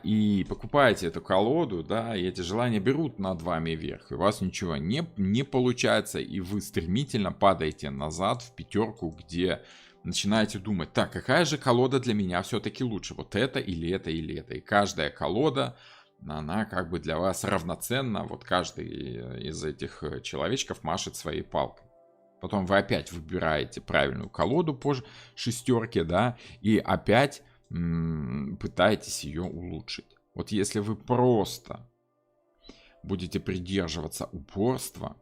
и покупаете эту колоду, да, и эти желания берут над вами вверх, и у вас ничего не получается, и вы стремительно падаете назад в пятерку, где начинаете думать, так, какая же колода для меня все-таки лучше, вот это или это или это. И каждая колода, она как бы для вас равноценна, вот каждый из этих человечков машет своей палкой. Потом вы опять выбираете правильную колоду по шестерке, да, и опять пытаетесь ее улучшить. Вот если вы просто будете придерживаться упорства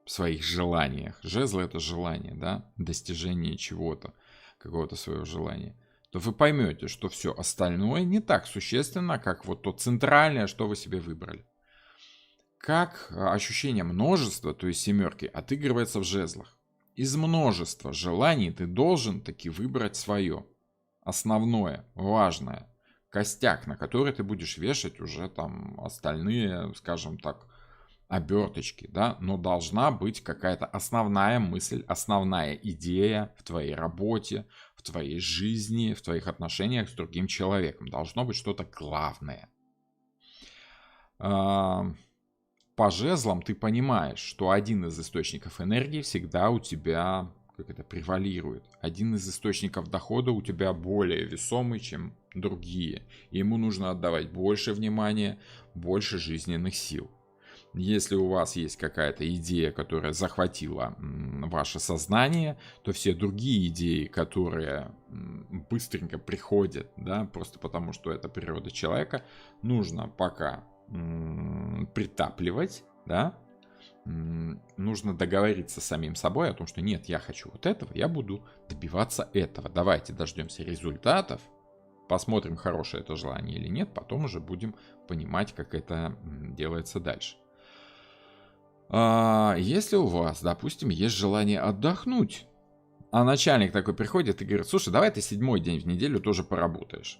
в своих желаниях, жезл — это желание, да, достижение чего-то, какого-то своего желания, то вы поймете, что все остальное не так существенно, как вот то центральное, что вы себе выбрали. Как ощущение множества, то есть семерки, отыгрывается в жезлах. Из множества желаний ты должен таки выбрать свое. Основное, важное, костяк, на который ты будешь вешать уже там остальные, скажем так, оберточки, да, но должна быть какая-то основная мысль, основная идея в твоей работе, в твоей жизни, в твоих отношениях с другим человеком. Должно быть что-то главное. По жезлам ты понимаешь, что один из источников энергии всегда у тебя превалирует. Один из источников дохода у тебя более весомый, чем другие. Ему нужно отдавать больше внимания, больше жизненных сил. Если у вас есть какая-то идея, которая захватила ваше сознание, то все другие идеи, которые быстренько приходят, да, просто потому что это природа человека, нужно пока притапливать, да, нужно договориться с самим собой о том, что нет, я хочу вот этого, я буду добиваться этого. Давайте дождемся результатов, посмотрим, хорошее это желание или нет, потом уже будем понимать, как это делается дальше. Если у вас, допустим, есть желание отдохнуть, а начальник такой приходит и говорит, слушай, давай ты 7-й день в неделю тоже поработаешь.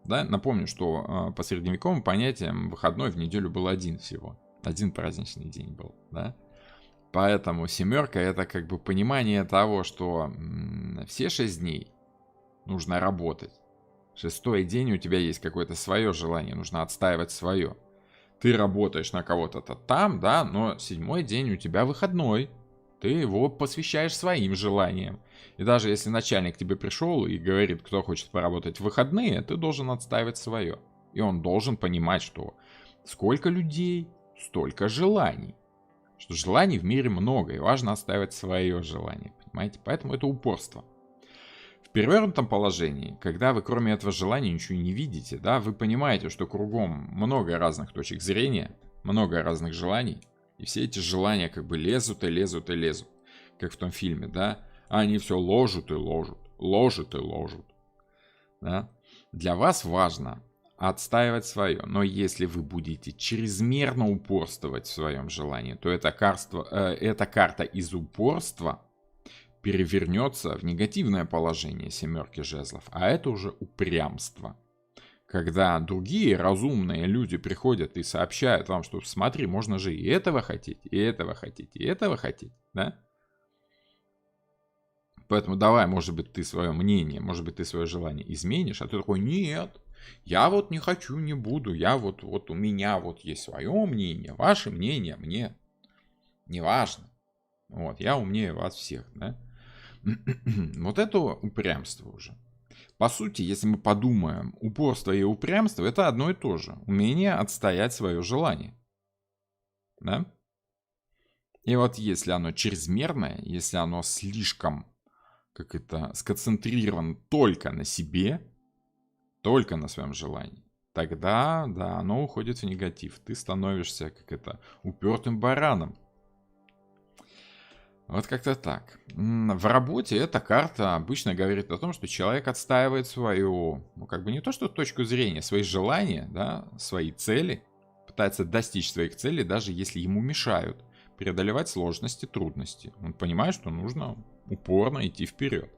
Да? Напомню, что по средневековым понятиям выходной в неделю был один всего. Один праздничный день был, да? Поэтому семерка — это как бы понимание того, что все 6 дней нужно работать. 6-й день у тебя есть какое-то свое желание, нужно отстаивать свое. Ты работаешь на кого-то там, да, но 7-й день у тебя выходной. Ты его посвящаешь своим желаниям. И даже если начальник тебе пришел и говорит, кто хочет поработать в выходные, ты должен отстаивать свое. И он должен понимать, что сколько людей, столько желаний. Что желаний в мире много, и важно отстаивать свое желание. Понимаете? Поэтому это упорство. В перевернутом положении, когда вы кроме этого желания ничего не видите, да, вы понимаете, что кругом много разных точек зрения, много разных желаний, и все эти желания как бы лезут и лезут и лезут, как в том фильме, да, они все ложат и ложат, ложат и ложат, да. Для вас важно отстаивать свое, но если вы будете чрезмерно упорствовать в своем желании, то эта карта из упорства перевернется в негативное положение семерки жезлов, а это уже упрямство. Когда другие разумные люди приходят и сообщают вам, что смотри, можно же и этого хотеть, и этого хотеть, и этого хотеть, да? Поэтому давай, может быть, ты свое мнение, может быть, ты свое желание изменишь, а ты такой, нет, я вот не хочу, не буду, я вот у меня вот есть свое мнение, ваше мнение мне не важно. Вот, я умнее вас всех, да? Вот это упрямство уже. По сути, если мы подумаем, упорство и упрямство — это одно и то же. Умение отстоять свое желание. Да? И вот если оно чрезмерное, если оно слишком, сконцентрировано только на себе, только на своем желании, тогда, да, оно уходит в негатив. Ты становишься, упертым бараном. Вот как-то так. В работе эта карта обычно говорит о том, что человек отстаивает свою, не то что точку зрения, свои желания, да, свои цели, пытается достичь своих целей, даже если ему мешают, преодолевать сложности, трудности. Он понимает, что нужно упорно идти вперед.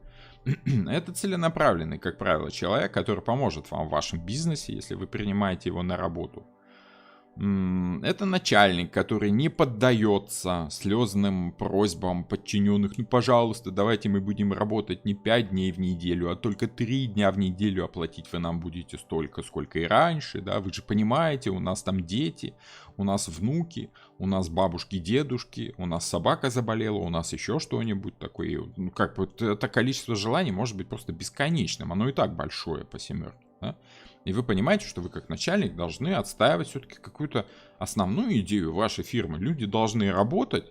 Это целенаправленный, как правило, человек, который поможет вам в вашем бизнесе, если вы принимаете его на работу. Это начальник, который не поддается слезным просьбам подчиненных. Ну, пожалуйста, давайте мы будем работать не 5 дней в неделю, а только 3 дня в неделю, оплатить вы нам будете столько, сколько и раньше, да, вы же понимаете, у нас там дети, у нас внуки, у нас бабушки, дедушки, у нас собака заболела, у нас еще что-нибудь такое. Ну, это количество желаний может быть просто бесконечным, оно и так большое по семерке, да? И вы понимаете, что вы как начальник должны отстаивать все-таки какую-то основную идею вашей фирмы. Люди должны работать,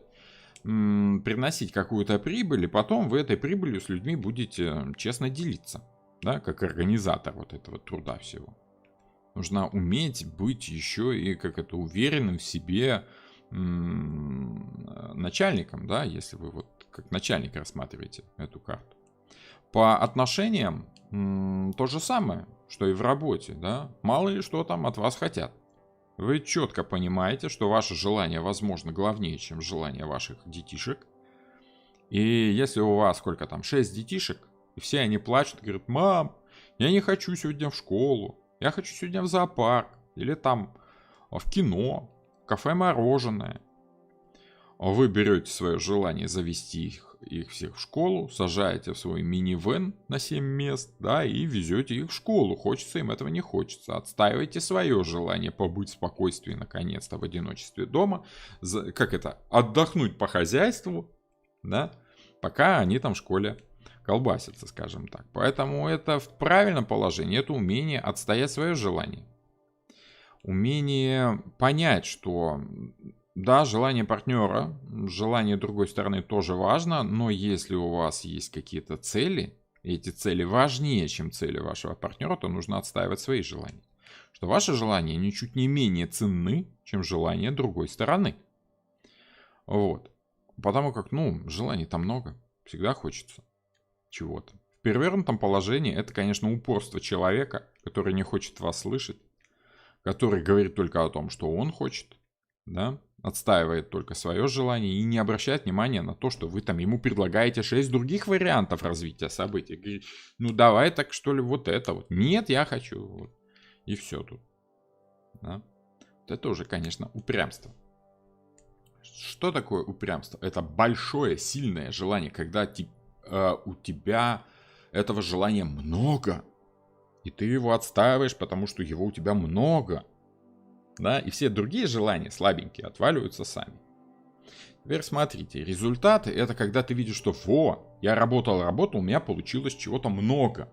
приносить какую-то прибыль, и потом вы этой прибылью с людьми будете честно делиться, да, как организатор вот этого труда всего. Нужно уметь быть еще и уверенным в себе начальником, да, если вы вот как начальник рассматриваете эту карту. По отношениям то же самое, что и в работе, да. Мало ли что там от вас хотят. Вы четко понимаете, что ваше желание, возможно, главнее, чем желание ваших детишек. И если у вас 6 детишек, и все они плачут, говорят: мам, я не хочу сегодня в школу, я хочу сегодня в зоопарк, или там в кино, кафе мороженое. Вы берете свое желание завести их всех в школу, сажаете в свой мини-вэн на 7 мест, да, и везете их в школу. Хочется им этого, не хочется. Отстаивайте свое желание побыть в спокойствии, наконец-то, в одиночестве дома. Отдохнуть по хозяйству, да, пока они там в школе колбасятся, скажем так. Поэтому это в правильном положении, это умение отстоять свое желание. Умение понять, что... Да, желание партнера, желание другой стороны тоже важно, но если у вас есть какие-то цели, и эти цели важнее, чем цели вашего партнера, то нужно отстаивать свои желания. Что ваши желания ничуть не менее ценны, чем желания другой стороны. Вот. Потому как, желаний-то много, всегда хочется чего-то. В перевернутом положении это, конечно, упорство человека, который не хочет вас слышать, который говорит только о том, что он хочет, да, отстаивает только свое желание и не обращает внимания на то, что вы там ему предлагаете 6 других вариантов развития событий. Говорит: ну давай так что ли вот это вот. Нет, я хочу. Вот. И все тут. Да? Это уже, конечно, упрямство. Что такое упрямство? Это большое, сильное желание, когда у тебя этого желания много. И ты его отстаиваешь, потому что его у тебя много. Да, и все другие желания слабенькие отваливаются сами. Теперь смотрите, результаты — это когда ты видишь, что я работал, у меня получилось чего-то много.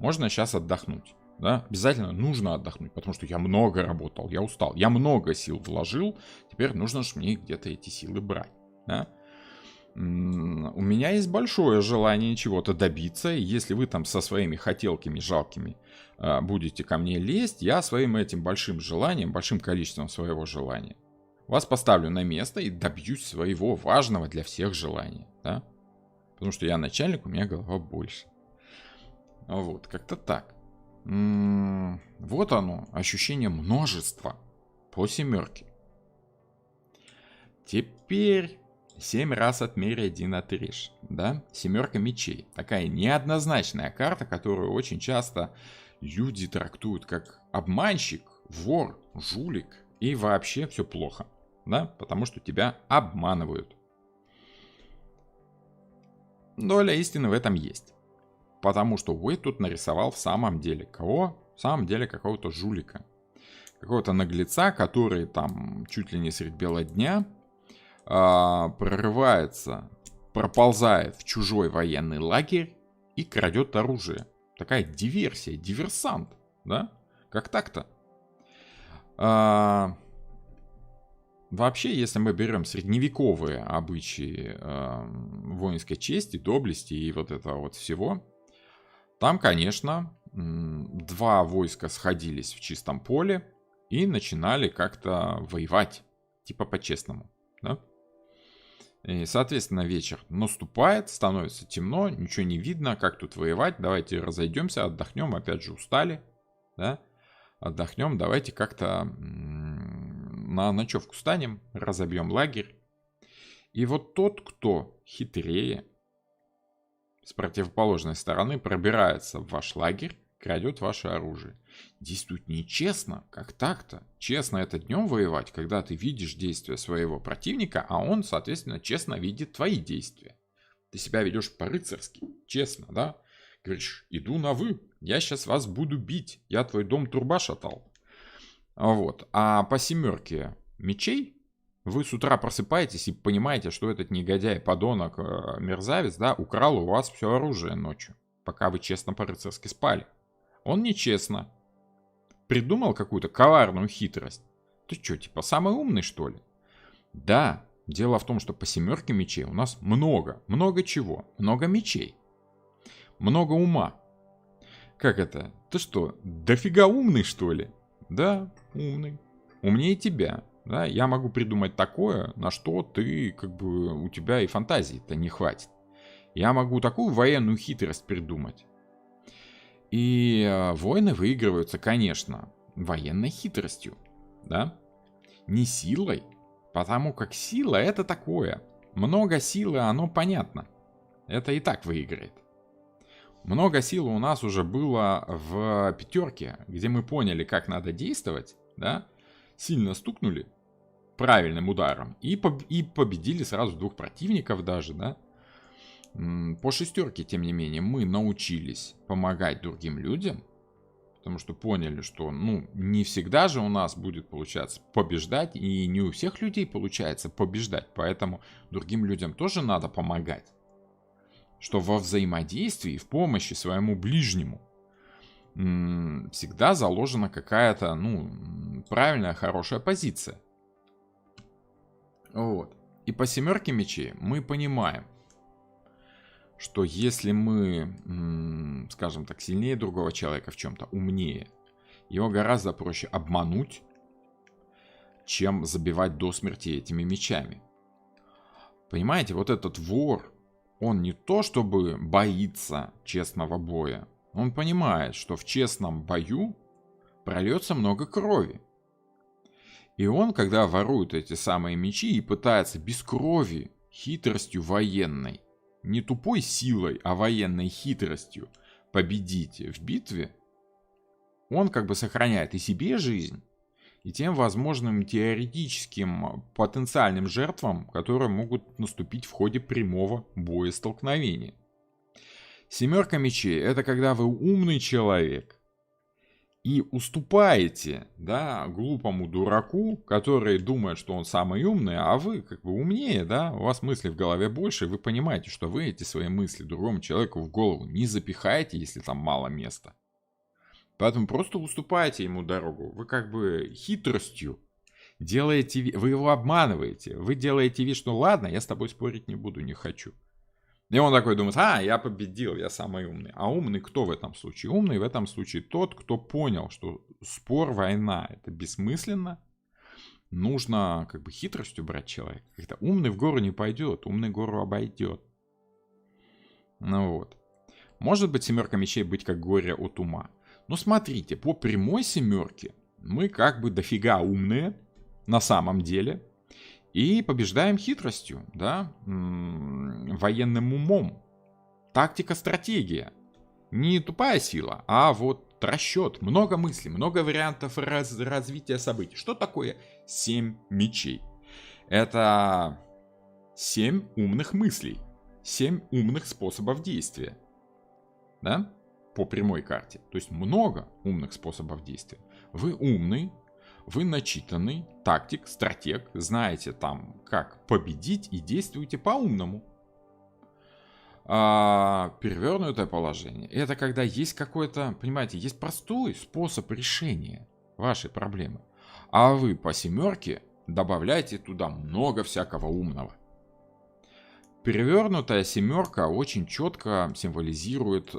Можно сейчас отдохнуть. Да? Обязательно нужно отдохнуть, потому что я много работал, я устал, я много сил вложил, теперь нужно же мне где-то эти силы брать. Да? У меня есть большое желание чего-то добиться, и если вы там со своими хотелками жалкими будете ко мне лезть, я своим этим большим желанием, большим количеством своего желания вас поставлю на место и добьюсь своего важного для всех желания, да? Потому что я начальник, у меня голова больше. Вот, как-то так. Вот оно, ощущение множества по семерке. Теперь 7 раз отмерь, 1 отрежь, да? Семерка мечей. Такая неоднозначная карта, которую очень часто люди трактуют как обманщик, вор, жулик, и вообще все плохо, да, потому что тебя обманывают. Доля истины в этом есть. Потому что Уэйд тут нарисовал в самом деле кого? В самом деле какого-то жулика. Какого-то наглеца, который там чуть ли не средь бела дня прорывается, проползает в чужой военный лагерь и крадет оружие. Такая диверсия, диверсант, да? Как так-то? Вообще, если мы берем средневековые обычаи воинской чести, доблести и вот этого вот всего, там, конечно, два войска сходились в чистом поле и начинали как-то воевать, типа по-честному, да? И, соответственно, вечер наступает, становится темно, ничего не видно, как тут воевать, давайте разойдемся, отдохнем, опять же устали, да? Отдохнем, давайте как-то на ночевку станем, разобьем лагерь. И вот тот, кто хитрее, с противоположной стороны пробирается в ваш лагерь, крадет ваше оружие. Действует нечестно, как так-то? Честно это днем воевать, когда ты видишь действия своего противника, а он, соответственно, честно видит твои действия. Ты себя ведешь по-рыцарски, честно, да? Говоришь, иду на вы, я сейчас вас буду бить, я твой дом труба шатал. Вот. А по семерке мечей вы с утра просыпаетесь и понимаете, что этот негодяй, подонок, мерзавец, да, украл у вас все оружие ночью, пока вы честно по-рыцарски спали. Он нечестно придумал какую-то коварную хитрость. Ты что, типа самый умный, что ли? Да, дело в том, что по семерке мечей у нас много чего. Много мечей. Много ума. Как это? Ты что, дофига умный, что ли? Да, умный. Умнее тебя. Да, я могу придумать такое, на что ты, как бы, у тебя и фантазии-то не хватит. Я могу такую военную хитрость придумать. И войны выигрываются, конечно, военной хитростью, да? Не силой, потому как сила это такое. Много силы, оно понятно. Это и так выиграет. Много силы у нас уже было в пятерке, где мы поняли, как надо действовать, да? Сильно стукнули правильным ударом и победили сразу двух противников даже, да? По шестерке, тем не менее, мы научились помогать другим людям, потому что поняли, что, не всегда же у нас будет получаться побеждать, и не у всех людей получается побеждать, поэтому другим людям тоже надо помогать. Что во взаимодействии, в помощи своему ближнему всегда заложена какая-то, правильная, хорошая позиция. Вот. И по семерке мечей мы понимаем, что если мы, скажем так, сильнее другого человека в чем-то, умнее, его гораздо проще обмануть, чем забивать до смерти этими мечами. Понимаете, вот этот вор, он не то чтобы боится честного боя, он понимает, что в честном бою прольется много крови. И он, когда ворует эти самые мечи и пытается без крови, хитростью военной, не тупой силой, а военной хитростью победить в битве, он как бы сохраняет и себе жизнь, и тем возможным теоретическим потенциальным жертвам, которые могут наступить в ходе прямого боестолкновения. Семерка мечей — это когда вы умный человек и уступаете, да, глупому дураку, который думает, что он самый умный, а вы как бы умнее, да, у вас мыслей в голове больше, и вы понимаете, что вы эти свои мысли другому человеку в голову не запихаете, если там мало места. Поэтому просто уступаете ему дорогу. Вы как бы хитростью делаете, вы его обманываете. Вы делаете вид, что ладно, я с тобой спорить не буду, не хочу. И он такой думает, я победил, я самый умный. А умный кто в этом случае? Умный в этом случае тот, кто понял, что спор, война — это бессмысленно. Нужно как бы хитростью брать человека. Как-то умный в гору не пойдет, умный гору обойдет. Вот. Может быть, семерка мечей быть как горе от ума. Но смотрите, по прямой семерке мы как бы дофига умные на самом деле. И побеждаем хитростью, да, военным умом. Тактика, стратегия. Не тупая сила, а вот расчет, много мыслей, много вариантов развития событий. Что такое 7 мечей? Это 7 умных мыслей, 7 умных способов действия, да, по прямой карте. То есть много умных способов действия. Вы умный, вы начитанный тактик, стратег, знаете там, как победить и действуете по-умному. А перевернутое положение — это когда есть какой-то, понимаете, есть простой способ решения вашей проблемы, а вы по семерке добавляете туда много всякого умного. Перевернутая семерка очень четко символизирует,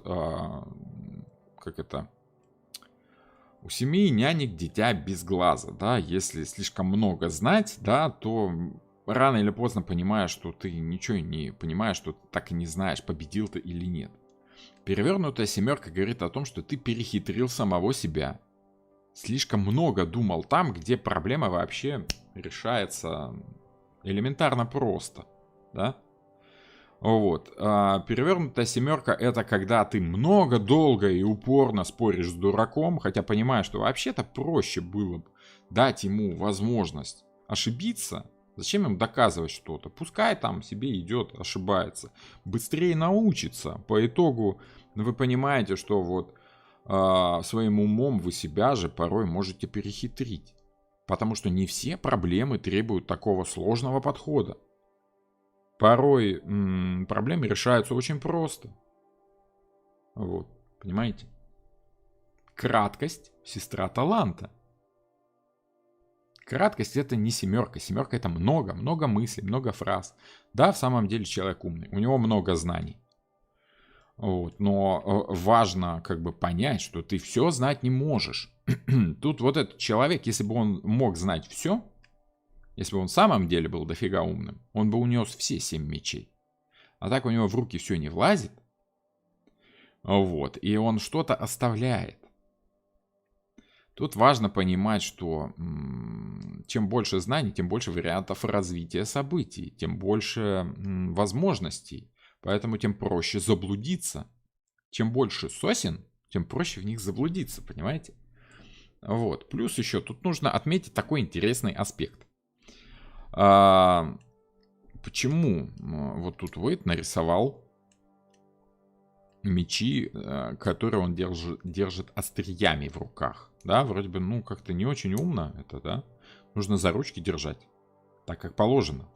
у семьи нянек дитя без глаза, да, если слишком много знать, да, то рано или поздно понимаешь, что ты ничего не понимаешь, что ты так и не знаешь, победил ты или нет. Перевернутая семерка говорит о том, что ты перехитрил самого себя. Слишком много думал там, где проблема вообще решается элементарно просто, да? Вот. Перевернутая семерка — это когда ты много, долго и упорно споришь с дураком, хотя понимаешь, что вообще-то проще было бы дать ему возможность ошибиться. Зачем им доказывать что-то? Пускай там себе идет, ошибается. Быстрее научится. По итогу вы понимаете, что вот своим умом вы себя же порой можете перехитрить. Потому что не все проблемы требуют такого сложного подхода. Порой проблемы решаются очень просто. Вот, понимаете? Краткость — сестра таланта. Краткость — это не семерка. Семерка — это много мыслей, много фраз. Да, в самом деле человек умный, у него много знаний. Вот, но важно как бы понять, что ты все знать не можешь. Тут вот этот человек, если бы он мог знать все, если бы он в самом деле был дофига умным, он бы унес все 7 мечей. А так у него в руки все не влазит. Вот, и он что-то оставляет. Тут важно понимать, что чем больше знаний, тем больше вариантов развития событий, тем больше возможностей. Поэтому тем проще заблудиться. Чем больше сосен, тем проще в них заблудиться, понимаете? Вот. Плюс еще тут нужно отметить такой интересный аспект. Почему вот тут Уэйд нарисовал мечи, которые он держит остриями в руках? Да, вроде бы, ну, как-то не очень умно это, да? Нужно за ручки держать, так как положено.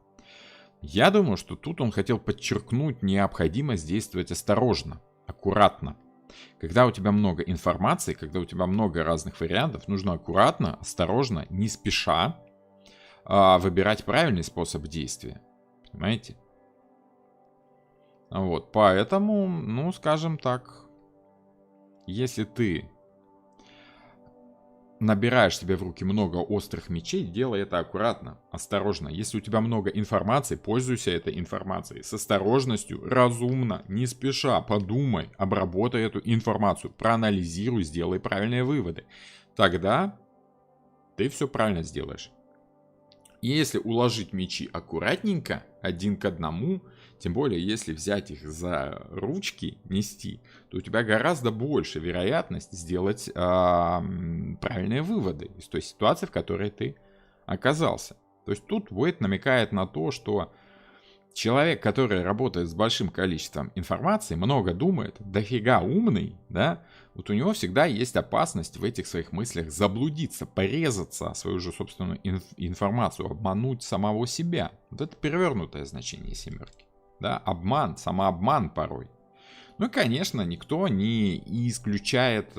Я думаю, что тут он хотел подчеркнуть необходимость действовать осторожно, аккуратно. Когда у тебя много информации, когда у тебя много разных вариантов, нужно аккуратно, осторожно, не спеша выбирать правильный способ действия. Понимаете? Вот, поэтому, ну, скажем так, если ты набираешь себе в руки много острых мечей, делай это аккуратно, осторожно. Если у тебя много информации, пользуйся этой информацией с осторожностью, разумно, не спеша, подумай, обработай эту информацию, проанализируй, сделай правильные выводы. Тогда ты все правильно сделаешь. И если уложить мечи аккуратненько, один к одному, тем более если взять их за ручки, нести, то у тебя гораздо больше вероятность сделать правильные выводы из той ситуации, в которой ты оказался. То есть тут Уэйд намекает на то, что человек, который работает с большим количеством информации, много думает, дофига умный, да, вот у него всегда есть опасность в этих своих мыслях заблудиться, порезаться о свою же собственную информацию, обмануть самого себя. Вот это перевернутое значение семерки. Да, обман, самообман порой. Ну и, конечно, никто не исключает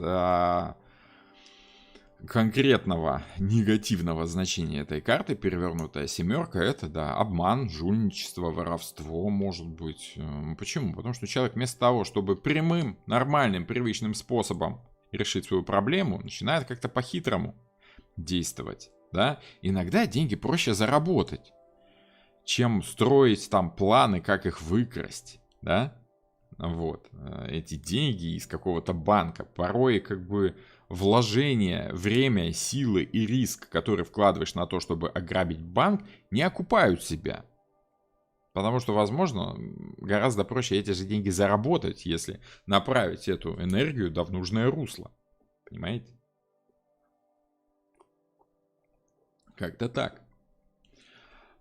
конкретного негативного значения этой карты. Перевернутая семерка — это, да, обман, жульничество, воровство, может быть. Почему? Потому что человек вместо того, чтобы прямым, нормальным, привычным способом решить свою проблему, начинает как-то по-хитрому действовать, да. Иногда деньги проще заработать, чем строить там планы, как их выкрасть, да. Вот. Эти деньги из какого-то банка порой как бы вложение, время, силы и риск, который вкладываешь на то, чтобы ограбить банк, не окупают себя. Потому что, возможно, гораздо проще эти же деньги заработать, если направить эту энергию в нужное русло. Понимаете? Как-то так.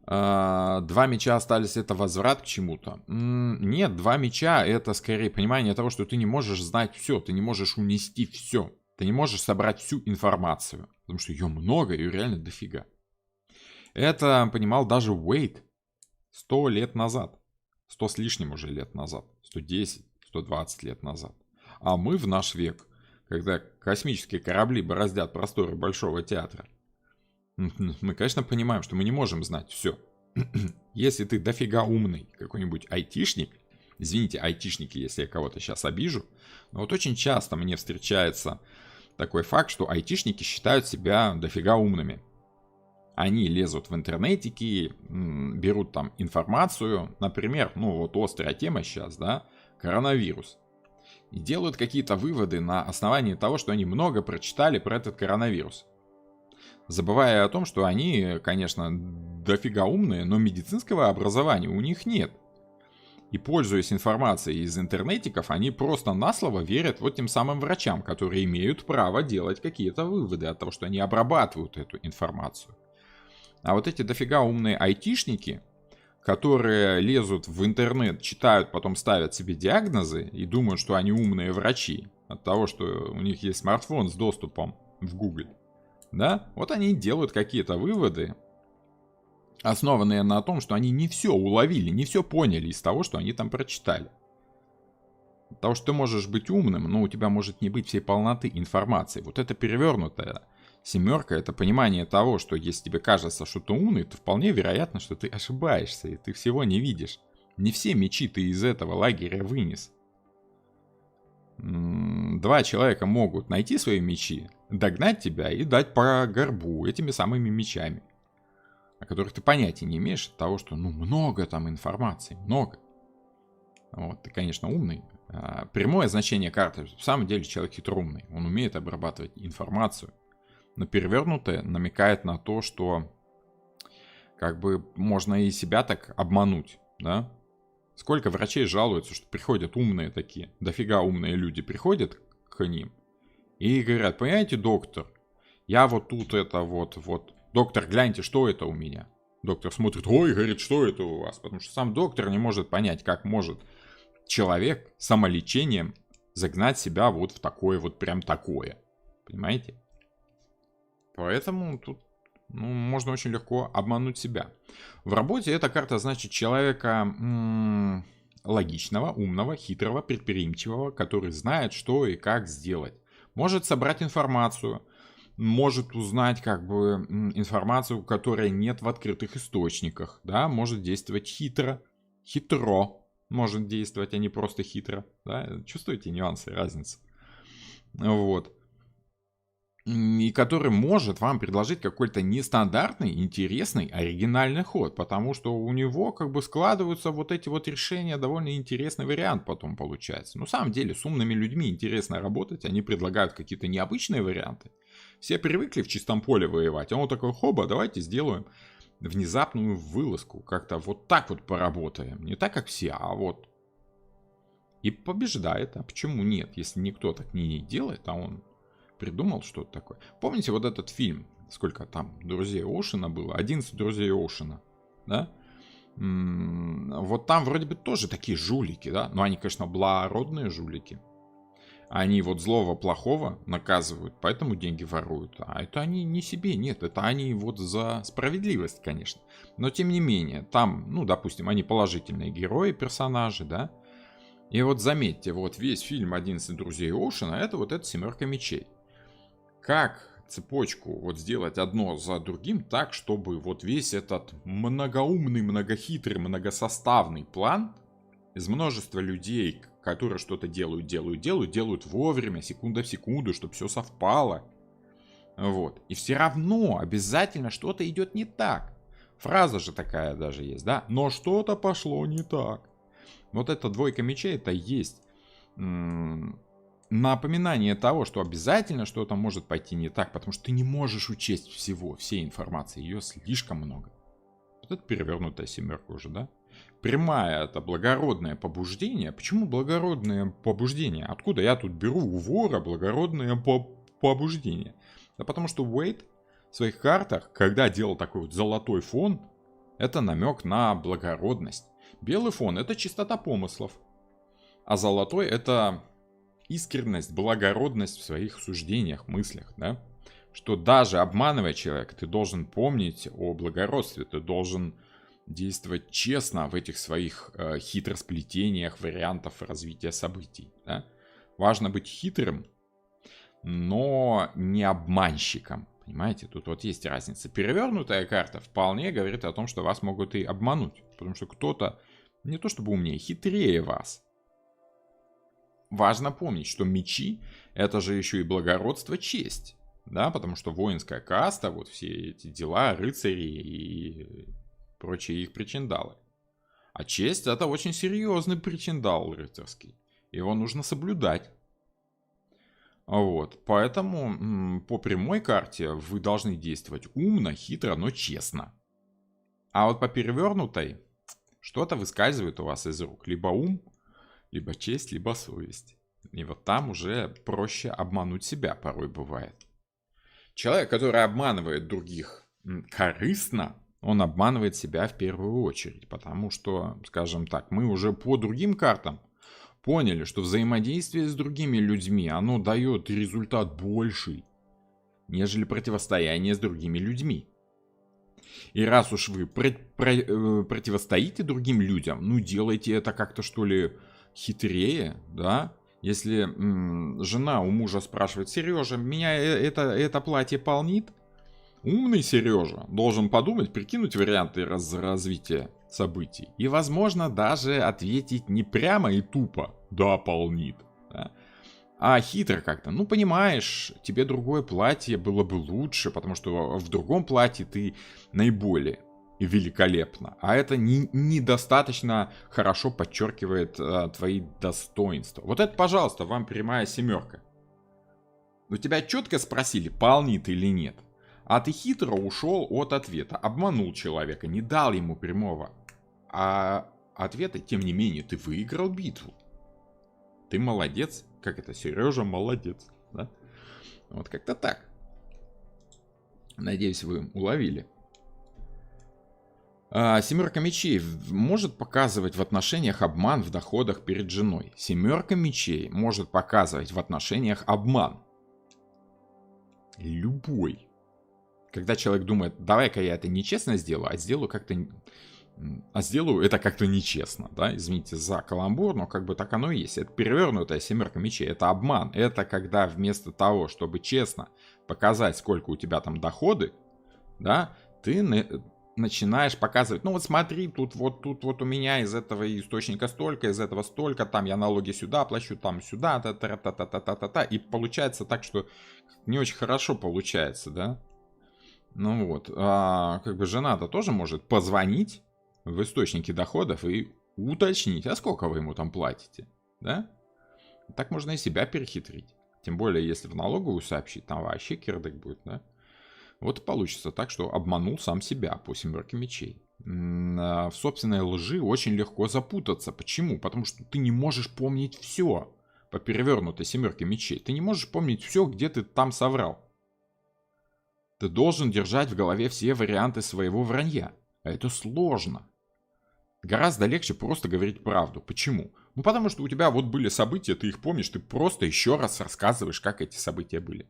Два меча остались, это возврат к чему-то? Нет, два меча это скорее понимание того, что ты не можешь знать все, ты не можешь унести все. Ты не можешь собрать всю информацию, потому что ее много, ее реально дофига. Это понимал даже Уэйд 100 лет назад. 100 с лишним уже лет назад. 110, 120 лет назад. А мы в наш век, когда космические корабли бороздят просторы Большого театра, мы, конечно, понимаем, что мы не можем знать все. Если ты дофига умный какой-нибудь айтишник, извините, айтишники, если я кого-то сейчас обижу, но вот очень часто мне встречается такой факт, что айтишники считают себя дофига умными. Они лезут в интернетики, берут там информацию, например, ну вот острая тема сейчас, да, коронавирус. И делают какие-то выводы на основании того, что они много прочитали про этот коронавирус. Забывая о том, что они, конечно, дофига умные, но медицинского образования у них нет. И пользуясь информацией из интернетиков, они просто на слово верят вот тем самым врачам, которые имеют право делать какие-то выводы от того, что они обрабатывают эту информацию. А вот эти дофига умные айтишники, которые лезут в интернет, читают, потом ставят себе диагнозы и думают, что они умные врачи от того, что у них есть смартфон с доступом в Google, да, вот они делают какие-то выводы, основанные на том, что они не все уловили, не все поняли из того, что они там прочитали. От того, что ты можешь быть умным, но у тебя может не быть всей полноты информации. Вот это перевернутая семерка, это понимание того, что если тебе кажется, что ты умный, то вполне вероятно, что ты ошибаешься, и ты всего не видишь. Не все мечи ты из этого лагеря вынес. Два человека могут найти свои мечи, догнать тебя и дать по горбу этими самыми мечами, о которых ты понятия не имеешь от того, что, ну, много там информации, много. Вот, ты, конечно, умный. Прямое значение карты, в самом деле человек хитроумный, он умеет обрабатывать информацию, но перевернутое намекает на то, что как бы можно и себя так обмануть, да? Сколько врачей жалуются, что приходят умные такие, дофига умные люди приходят к ним и говорят, понимаете, доктор, я вот тут это вот, доктор, гляньте, что это у меня. Доктор смотрит, ой, говорит, что это у вас? Потому что сам доктор не может понять, как может человек самолечением загнать себя вот в такое вот прям такое. Понимаете? Поэтому тут можно очень легко обмануть себя. В работе эта карта значит человека логичного, умного, хитрого, предприимчивого, который знает, что и как сделать. Может собрать информацию, может узнать как бы информацию, которой нет в открытых источниках, да, может действовать хитро может действовать, а не просто хитро, да, чувствуете нюансы, разницу, вот. И который может вам предложить какой-то нестандартный, интересный, оригинальный ход, потому что у него как бы складываются вот эти вот решения, довольно интересный вариант потом получается. На самом деле с умными людьми интересно работать, они предлагают какие-то необычные варианты. Все привыкли в чистом поле воевать, а он такой, хоба, давайте сделаем внезапную вылазку, как-то вот так вот поработаем, не так как все, а вот. И побеждает, а почему нет, если никто так не делает, а он придумал что-то такое. Помните вот этот фильм, сколько там друзей Оушена было? 11 друзей Оушена, да? Вот там вроде бы тоже такие жулики, да? Но они, конечно, благородные жулики. Они вот злого, плохого наказывают, поэтому деньги воруют. А это они не себе, нет, это они вот за справедливость, конечно. Но тем не менее, там, ну, допустим, они положительные герои, персонажи, да? И вот заметьте, вот весь фильм «11 друзей Оушена» это вот эта семерка мечей. Как цепочку вот сделать одно за другим так, чтобы вот весь этот многоумный, многохитрый, многосоставный план из множества людей, которые что-то делают вовремя, секунда в секунду, чтобы все совпало. Вот. И все равно обязательно что-то идет не так. Фраза же такая даже есть, да? Но что-то пошло не так. Вот эта двойка мечей, это есть напоминание того, что обязательно что-то может пойти не так, потому что ты не можешь учесть всего, всей информации, ее слишком много. Вот это перевернутая семерка уже, да? Прямая — это благородное побуждение. Почему благородное побуждение? Откуда я тут беру у вора благородное побуждение? Да потому что Уэйд в своих картах, когда делал такой вот золотой фон, это намек на благородность. Белый фон — это чистота помыслов. А золотой — это искренность, благородность в своих суждениях, мыслях, да? Что даже обманывая человека, ты должен помнить о благородстве, ты должен действовать честно в этих своих хитросплетениях вариантов развития событий, да? Важно быть хитрым, но не обманщиком. Понимаете, тут вот есть разница. Перевернутая карта вполне говорит о том, что вас могут и обмануть. Потому что кто-то не то чтобы умнее, хитрее вас. Важно помнить, что мечи — это же еще и благородство, честь. Да, потому что воинская каста, вот все эти дела, рыцари и прочие их причиндалы. А честь — это очень серьезный причиндал рыцарский. Его нужно соблюдать. Вот, поэтому по прямой карте вы должны действовать умно, хитро, но честно. А вот по перевернутой что-то выскальзывает у вас из рук. Либо ум, либо честь, либо совесть. И вот там уже проще обмануть себя порой бывает. Человек, который обманывает других корыстно, он обманывает себя в первую очередь. Потому что, скажем так, мы уже по другим картам поняли, что взаимодействие с другими людьми, оно дает результат больший, нежели противостояние с другими людьми. И раз уж вы противостоите другим людям, ну делайте это как-то что ли хитрее, да? Если жена у мужа спрашивает: Сережа, меня это платье полнит? Умный Сережа должен подумать, прикинуть варианты развития событий. И, возможно, даже ответить не прямо и тупо «да, полнит», да? А хитро как-то. Ну, понимаешь, тебе другое платье было бы лучше, потому что в другом платье ты наиболее великолепно. А это недостаточно хорошо подчеркивает твои достоинства. Вот это, пожалуйста, вам прямая семерка. У тебя четко спросили, полнит или нет. А ты хитро ушел от ответа. Обманул человека, не дал ему прямого ответа. Тем не менее, ты выиграл битву. Ты молодец. Как это? Сережа молодец. Да? Вот как-то так. Надеюсь, вы уловили. Семерка мечей может показывать в отношениях обман в доходах перед женой. Семерка мечей может показывать в отношениях обман. Любой. Когда человек думает, давай-ка я это нечестно сделаю, а сделаю это как-то нечестно, да, извините за каламбур, но как бы так оно и есть. Это перевернутая семерка мечей, это обман. Это когда вместо того, чтобы честно показать, сколько у тебя там доходы, да, ты начинаешь показывать, ну вот смотри, тут вот у меня из этого источника столько, из этого столько, там я налоги сюда плачу, там сюда, та-та-та-та-та-та-та, и получается так, что не очень хорошо получается, да. Ну вот, как бы жена-то тоже может позвонить в источники доходов и уточнить, а сколько вы ему там платите, да? Так можно и себя перехитрить. Тем более, если в налоговую сообщить, там вообще кирдык будет, да? Вот и получится так, что обманул сам себя по семерке мечей. В собственной лжи очень легко запутаться. Почему? Потому что ты не можешь помнить все по перевернутой семерке мечей. Ты не можешь помнить все, где ты там соврал. Ты должен держать в голове все варианты своего вранья. А это сложно. Гораздо легче просто говорить правду. Почему? Ну потому что у тебя вот были события, ты их помнишь, ты просто еще раз рассказываешь, как эти события были.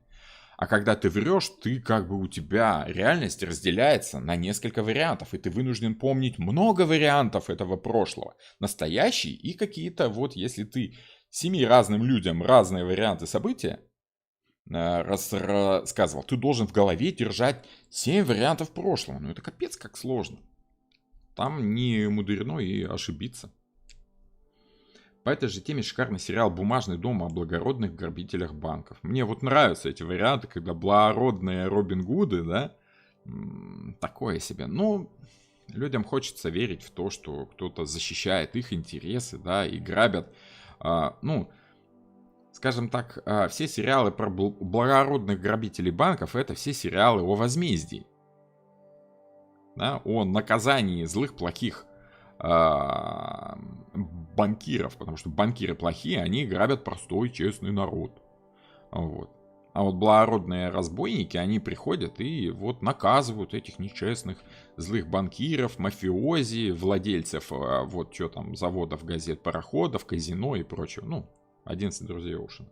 А когда ты врешь, ты как бы у тебя реальность разделяется на несколько вариантов. И ты вынужден помнить много вариантов этого прошлого. Настоящий и какие-то вот, если ты 7 разным людям разные варианты события рассказывал, ты должен в голове держать 7 вариантов прошлого. Ну это капец как сложно. Там не мудрено и ошибиться. По этой же теме шикарный сериал «Бумажный дом» о благородных грабителях банков. Мне вот нравятся эти варианты, когда благородные Робин Гуды, да, такое себе. Но людям хочется верить в то, что кто-то защищает их интересы, да, и грабят, ну, скажем так, все сериалы про благородных грабителей банков — это все сериалы о возмездии. Да, о наказании злых, плохих банкиров. Потому что банкиры плохие, они грабят простой, честный народ. Вот. А вот благородные разбойники, они приходят и вот наказывают этих нечестных, злых банкиров, мафиози, владельцев, вот что там, заводов, газет, пароходов, казино и прочего. Ну, 11 друзей Оушена.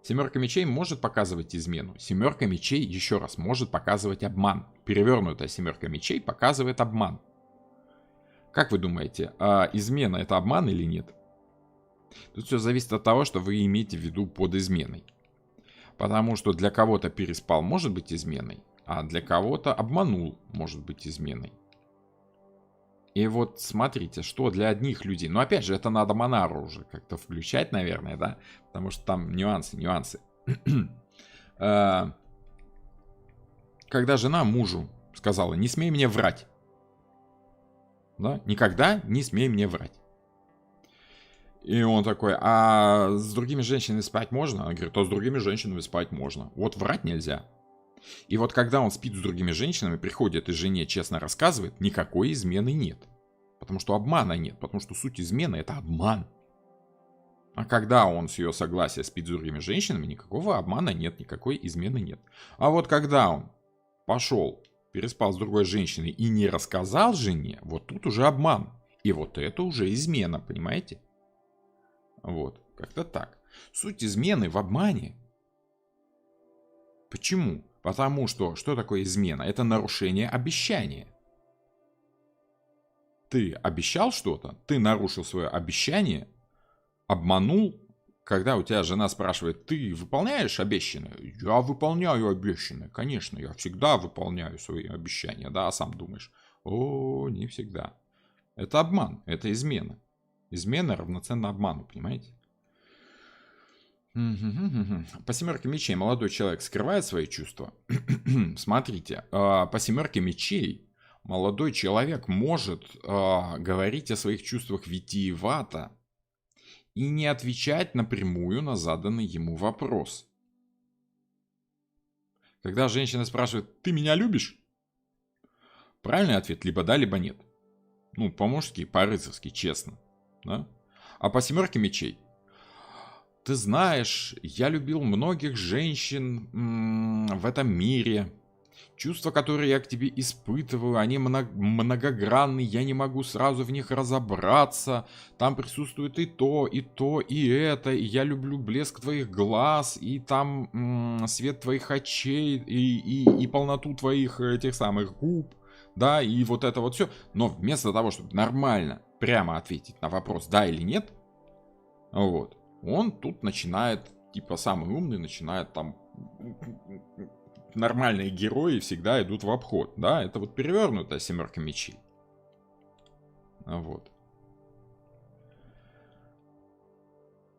Семерка мечей может показывать измену. Семерка мечей, еще раз, может показывать обман. Перевернутая семерка мечей показывает обман. Как вы думаете, измена это обман или нет? Тут все зависит от того, что вы имеете в виду под изменой. Потому что для кого-то переспал может быть изменой, а для кого-то обманул может быть изменой. И вот смотрите, что для одних людей... Ну, опять же, это надо Монару уже как-то включать, наверное, да? Потому что там нюансы. Когда жена мужу сказала, не смей мне врать. Да? Никогда не смей мне врать. И он такой, а с другими женщинами спать можно? Она говорит, а с другими женщинами спать можно. Вот врать нельзя. И вот когда он спит с другими женщинами, приходит и жене честно рассказывает, никакой измены нет. Потому что обмана нет. Потому что суть измены это обман. А когда он с ее согласия спит с другими женщинами, никакого обмана нет, никакой измены нет. А вот когда он пошел, переспал с другой женщиной и не рассказал жене, вот тут уже обман. И вот это уже измена, понимаете? Вот, как-то так. Суть измены в обмане. Почему? Потому что такое измена? Это нарушение обещания. Ты обещал что-то, ты нарушил свое обещание, обманул, когда у тебя жена спрашивает, ты выполняешь обещанное? Я выполняю обещанное, конечно, я всегда выполняю свои обещания, да, а сам думаешь, о, не всегда. Это обман, это измена. Измена равноценна обману, понимаете? По семерке мечей молодой человек скрывает свои чувства. Смотрите, по семерке мечей молодой человек может говорить о своих чувствах витиевато и не отвечать напрямую на заданный ему вопрос. Когда женщина спрашивает, ты меня любишь? Правильный ответ либо да, либо нет. Ну, по-мужски, по-рыцарски, честно. Да? А по семерке мечей. Ты знаешь, я любил многих женщин в этом мире. Чувства, которые я к тебе испытываю, они многогранны, я не могу сразу в них разобраться. Там присутствует и то, и то, и это. И я люблю блеск твоих глаз, и там свет твоих очей, и полноту твоих этих самых губ. Да, и вот это вот все. Но вместо того, чтобы нормально, прямо ответить на вопрос, да или нет, вот, он тут начинает, типа самый умный, начинает там... Нормальные герои всегда идут в обход, да, это вот перевернутая семерка мечей. Вот.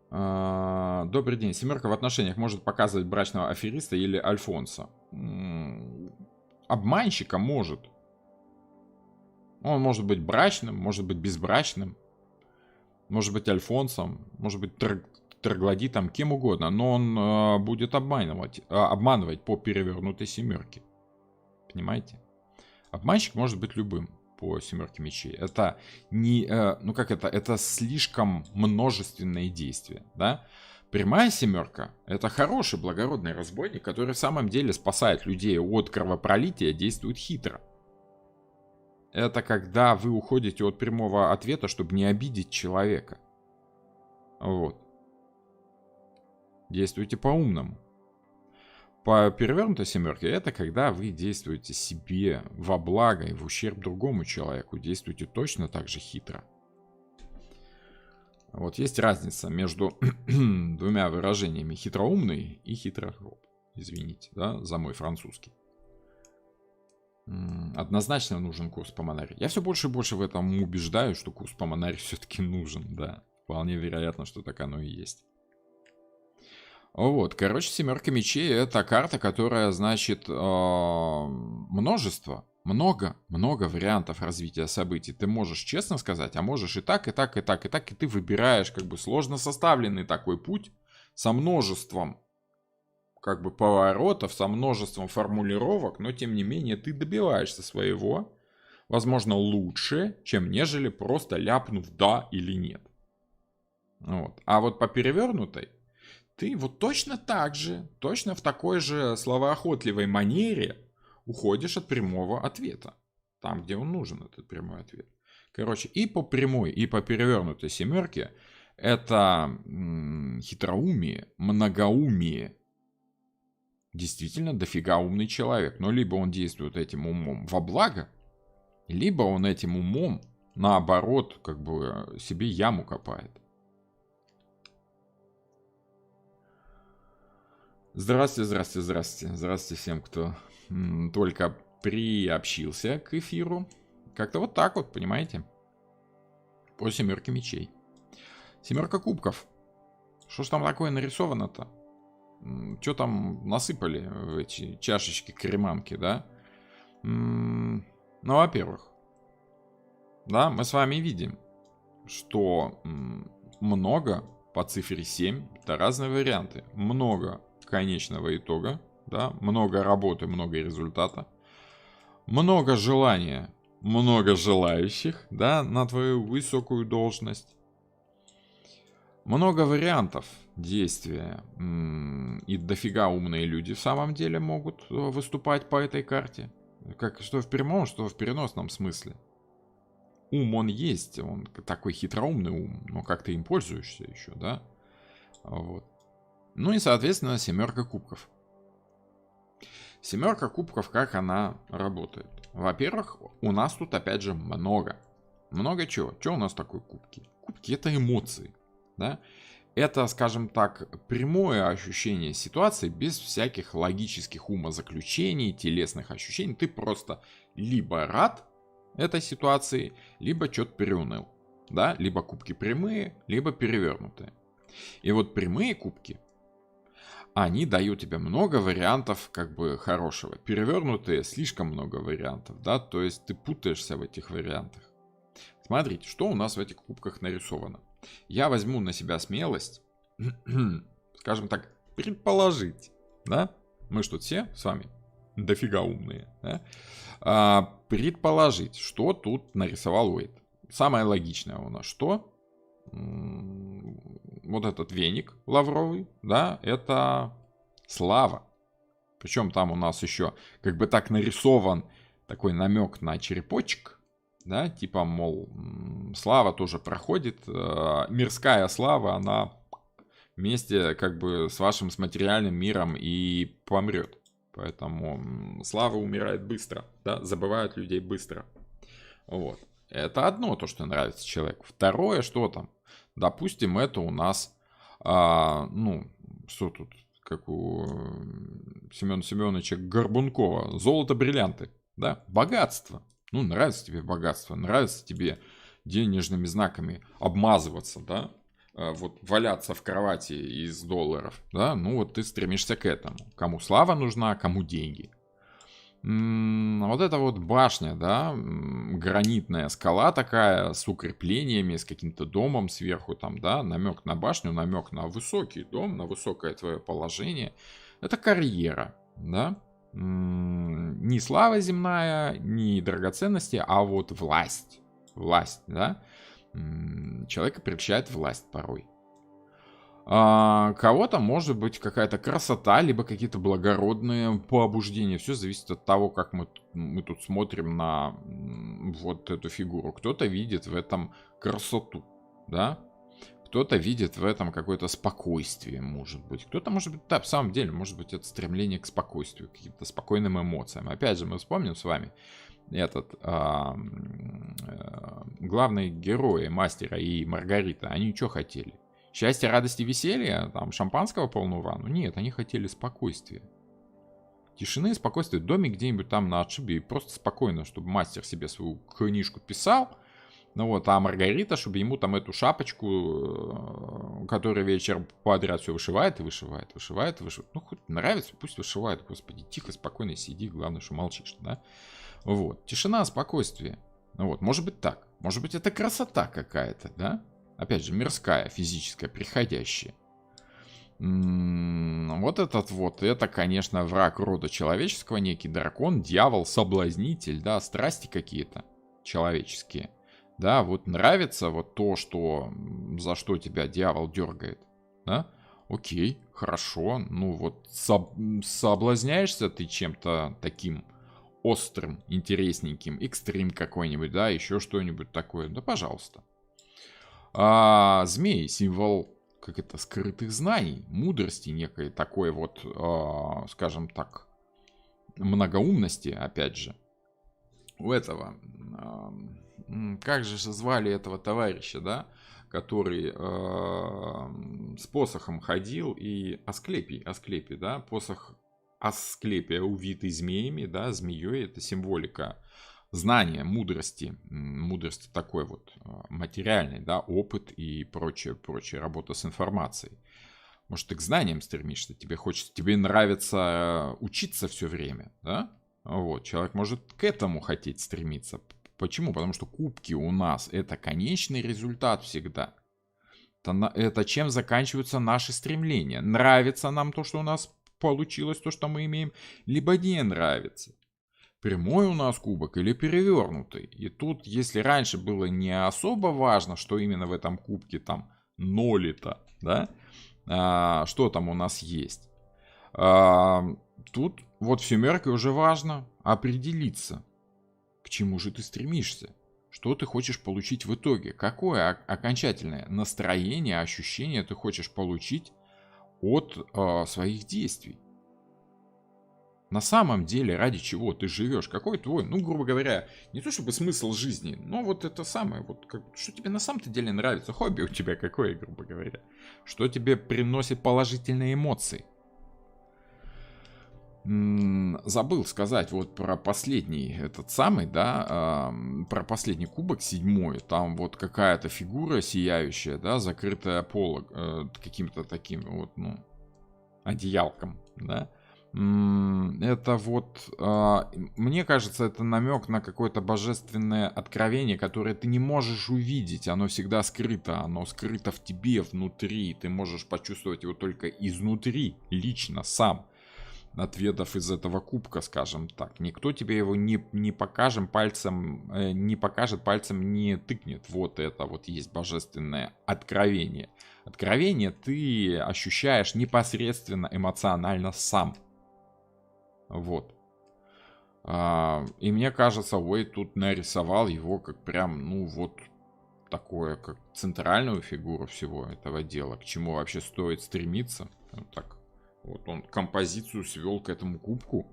Добрый день. Семерка в отношениях может показывать брачного афериста или альфонса. Обманщика может. Он может быть брачным, может быть безбрачным, может быть альфонсом, может быть троглодитом, кем угодно, но он будет обманывать по перевернутой семерке. Понимаете? Обманщик может быть любым по семерке мечей. Это не, это слишком множественные действия, да? Прямая семерка — это хороший благородный разбойник, который в самом деле спасает людей от кровопролития, действует хитро. Это когда вы уходите от прямого ответа, чтобы не обидеть человека. Вот. Действуйте по-умному. По перевернутой семерке это когда вы действуете себе во благо и в ущерб другому человеку. Действуйте точно так же хитро. Вот есть разница между двумя выражениями: хитроумный и хитрожоп. Извините, да, за мой французский. Однозначно нужен курс по Монаре. Я все больше и больше в этом убеждаюсь, что курс по Монаре все-таки нужен, да. Вполне вероятно, что так оно и есть. Вот, короче, семерка мечей — это карта, которая, значит, много вариантов развития событий. Ты можешь честно сказать, а можешь и так, и так, и так, и так, и ты выбираешь как бы сложно составленный такой путь со множеством как бы поворотов, со множеством формулировок, но тем не менее ты добиваешься своего, возможно, лучше, чем нежели просто ляпнув да или нет. Вот. А вот по перевернутой ты вот точно так же, точно в такой же словоохотливой манере уходишь от прямого ответа. Там, где он нужен, этот прямой ответ. Короче, и по прямой, и по перевернутой семерке это хитроумие, многоумие. Действительно дофига умный человек. Но либо он действует этим умом во благо, либо он этим умом, наоборот, как бы себе яму копает. Здравствуйте, здравствуйте, здравствуйте. Здравствуйте всем, кто только приобщился к эфиру. Как-то вот так вот, понимаете? По семерке мечей. Семерка кубков. Что ж там такое нарисовано-то? Что там насыпали в эти чашечки кремамки, да? Ну, во-первых, да, мы с вами видим, что много по цифре 7, это разные варианты. Много конечного итога, да, много работы, много результата. Много желания, много желающих, да, на твою высокую должность. Много вариантов действия. И дофига умные люди в самом деле могут выступать по этой карте. Как что в прямом, что в переносном смысле. Ум он есть, он такой хитроумный ум, но как ты им пользуешься еще, да? Вот. Ну и, соответственно, семерка кубков. Семерка кубков, как она работает? Во-первых, у нас тут опять же много. Много чего? Что у нас такое кубки? Кубки это эмоции. Да? Это, скажем так, прямое ощущение ситуации без всяких логических умозаключений, телесных ощущений. Ты просто либо рад этой ситуации, либо что-то приуныл. Да? Либо кубки прямые, либо перевернутые. И вот прямые кубки, они дают тебе много вариантов как бы хорошего. Перевернутые слишком много вариантов, да, то есть ты путаешься в этих вариантах. Смотрите, что у нас в этих кубках нарисовано. Я возьму на себя смелость, скажем так, предположить, да, мы что, все с вами дофига умные, да? Предположить, что тут нарисовал Уэйд. Самое логичное у нас что? Вот этот веник лавровый, да, это слава. Причем там у нас еще как бы так нарисован такой намек на черепочек, да, типа, мол, слава тоже проходит, мирская слава, она вместе как бы с вашим с материальным миром и помрет. Поэтому слава умирает быстро, да, забывают людей быстро. Вот. Это одно, то, что нравится человеку. Второе, что там? Допустим, это у нас, ну, что тут, как у Семена Семеновича Горбункова, золото-бриллианты, да, богатство. Ну, нравится тебе богатство, нравится тебе денежными знаками обмазываться, да, вот валяться в кровати из долларов, да, ну вот ты стремишься к этому. Кому слава нужна, кому деньги. Вот эта вот башня, да, гранитная скала такая, с укреплениями, с каким-то домом сверху там, да, намек на башню, намек на высокий дом, на высокое твое положение. Это карьера, да. Не слава земная, не драгоценности, а вот власть. Власть, да. Человека прельщает власть порой. Кого-то может быть какая-то красота, либо какие-то благородные побуждения. Все зависит от того, как мы тут смотрим на вот эту фигуру. Кто-то видит в этом красоту, да? Кто-то видит в этом какое-то спокойствие, может быть. Кто-то, может быть, да, в самом деле, может быть, это стремление к спокойствию, к каким-то спокойным эмоциям. Опять же, мы вспомним с вами этот главные герои Мастера и Маргарита. Они что хотели? Счастье, радости, веселья, там, шампанского полную ванну? Нет, они хотели спокойствия. Тишины и спокойствия. Домик где-нибудь там на отшибе. И просто спокойно, чтобы мастер себе свою книжку писал. Ну вот, а Маргарита, чтобы ему там эту шапочку, которая вечер подряд все вышивает и вышивает, вышивает и вышивает. Ну, хоть нравится, пусть вышивает. Господи, тихо, спокойно сиди, главное, что молчишь, да? Вот, тишина, спокойствие. Ну вот, может быть так. Может быть, это красота какая-то, да? Опять же, мирская, физическая, приходящая. Вот этот вот, это, конечно, враг рода человеческого, некий дракон, дьявол, соблазнитель, да, страсти какие-то человеческие. Да, вот нравится вот то, что, за что тебя дьявол дергает, да? Окей, хорошо. Ну вот соблазняешься ты чем-то таким острым, интересненьким, экстрим какой-нибудь, да, еще что-нибудь такое. Да, пожалуйста. Змей — символ, как это, скрытых знаний, мудрости некой, такой вот, скажем так, многоумности, опять же. У этого, как же звали этого товарища, да, который с посохом ходил, и Асклепий, да, посох Асклепия, увитый змеями, да, змеей, это символика знания, мудрости такой вот материальной, да, опыт и прочее, работа с информацией. Может, ты к знаниям стремишься, тебе нравится учиться все время, да? Вот, человек может к этому хотеть стремиться. Почему? Потому что кубки у нас — это конечный результат всегда. Это чем заканчиваются наши стремления. Нравится нам то, что у нас получилось, то, что мы имеем, либо не нравится. Прямой у нас кубок или перевернутый. И тут, если раньше было не особо важно, что именно в этом кубке там нолито, да, что там у нас есть. Тут вот в семерке уже важно определиться, к чему же ты стремишься, что ты хочешь получить в итоге, какое окончательное настроение, ощущение ты хочешь получить от своих действий. На самом деле, ради чего ты живешь, какой твой, ну, грубо говоря, не то чтобы смысл жизни, но вот это самое, вот что тебе на самом-то деле нравится, хобби у тебя какое, грубо говоря, что тебе приносит положительные эмоции. Забыл сказать вот про последний этот самый, да, про последний кубок, 7-й, там вот какая-то фигура сияющая, да, закрытая каким-то таким вот, ну, одеялком, да. Это вот, мне кажется, это намек на какое-то божественное откровение, которое ты не можешь увидеть, оно всегда скрыто, оно скрыто в тебе, внутри, ты можешь почувствовать его только изнутри, лично, сам, отведав из этого кубка, скажем так. Никто тебе его не покажет пальцем, не тыкнет. Вот это вот есть божественное откровение. Откровение ты ощущаешь непосредственно эмоционально сам. Вот. И мне кажется, Уэйд тут нарисовал его как прям, ну вот, такое, как центральную фигуру всего этого дела. К чему вообще стоит стремиться. Вот так. Вот он композицию свел к этому кубку.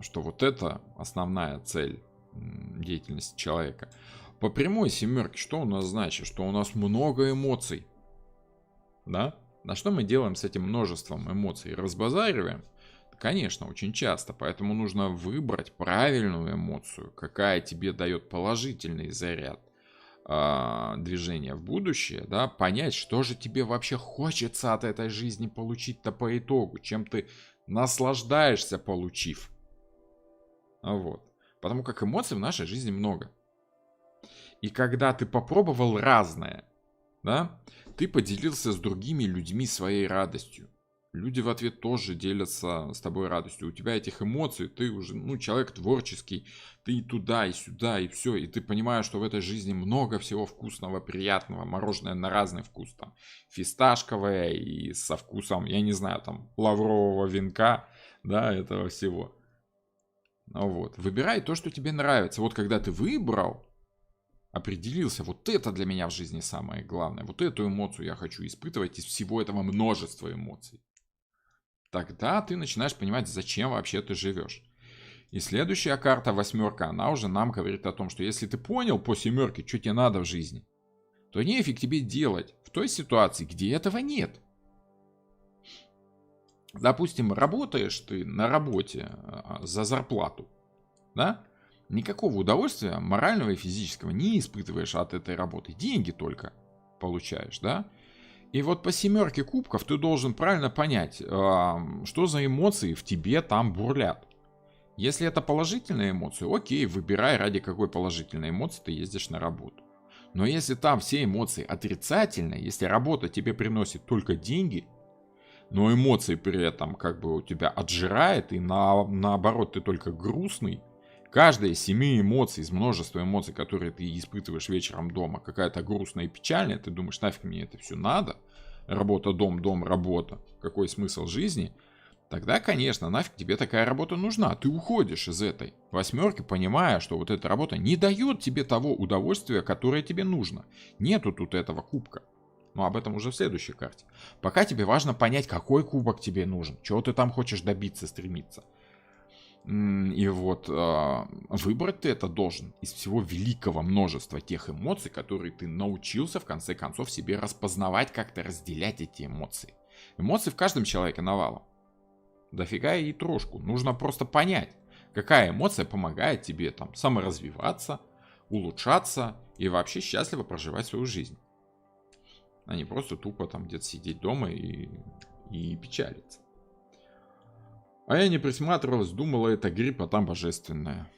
Что вот это основная цель деятельности человека. По прямой семерке, что у нас значит? Что у нас много эмоций. Да? На что мы делаем с этим множеством эмоций? Разбазариваем? Конечно, очень часто. Поэтому нужно выбрать правильную эмоцию, какая тебе дает положительный заряд движения в будущее, да, понять, что же тебе вообще хочется от этой жизни получить-то по итогу, чем ты наслаждаешься, получив. Вот. Потому как эмоций в нашей жизни много. И когда ты попробовал разное, да, ты поделился с другими людьми своей радостью. Люди в ответ тоже делятся с тобой радостью. У тебя этих эмоций, ты уже, ну, человек творческий, ты и туда, и сюда, и все. И ты понимаешь, что в этой жизни много всего вкусного, приятного. Мороженое на разный вкус. Там фисташковое и со вкусом, я не знаю, там лаврового венка, да, этого всего. Ну вот. Выбирай то, что тебе нравится. Вот когда ты выбрал, определился, вот это для меня в жизни самое главное. Вот эту эмоцию я хочу испытывать из всего этого множества эмоций. Тогда ты начинаешь понимать, зачем вообще ты живешь. И следующая карта, 8, она уже нам говорит о том, что если ты понял по 7, что тебе надо в жизни, то нефиг тебе делать в той ситуации, где этого нет. Допустим, работаешь ты на работе за зарплату, да? Никакого удовольствия морального и физического не испытываешь от этой работы. Деньги только получаешь, да? И вот по 7 кубков ты должен правильно понять, что за эмоции в тебе там бурлят. Если это положительные эмоции, окей, выбирай, ради какой положительной эмоции ты ездишь на работу. Но если там все эмоции отрицательные, если работа тебе приносит только деньги, но эмоции при этом как бы у тебя отжирает, и наоборот ты только грустный, каждая из 7 эмоций, из множества эмоций, которые ты испытываешь вечером дома, какая-то грустная и печальная, ты думаешь, нафиг мне это все надо, работа, дом, дом, работа, какой смысл жизни, тогда, конечно, нафиг тебе такая работа нужна. Ты уходишь из этой восьмерки, понимая, что вот эта работа не дает тебе того удовольствия, которое тебе нужно. Нету тут этого кубка. Но об этом уже в следующей карте. Пока тебе важно понять, какой кубок тебе нужен, чего ты там хочешь добиться, стремиться. И вот выбрать ты это должен из всего великого множества тех эмоций, которые ты научился в конце концов себе распознавать, как-то разделять эти эмоции. Эмоции в каждом человеке навалом. Дофига и трошку. Нужно просто понять, какая эмоция помогает тебе там саморазвиваться, улучшаться и вообще счастливо проживать свою жизнь. А не просто тупо там где-то сидеть дома и печалиться. А я не присматривалась, думала, это грипп, а там божественное.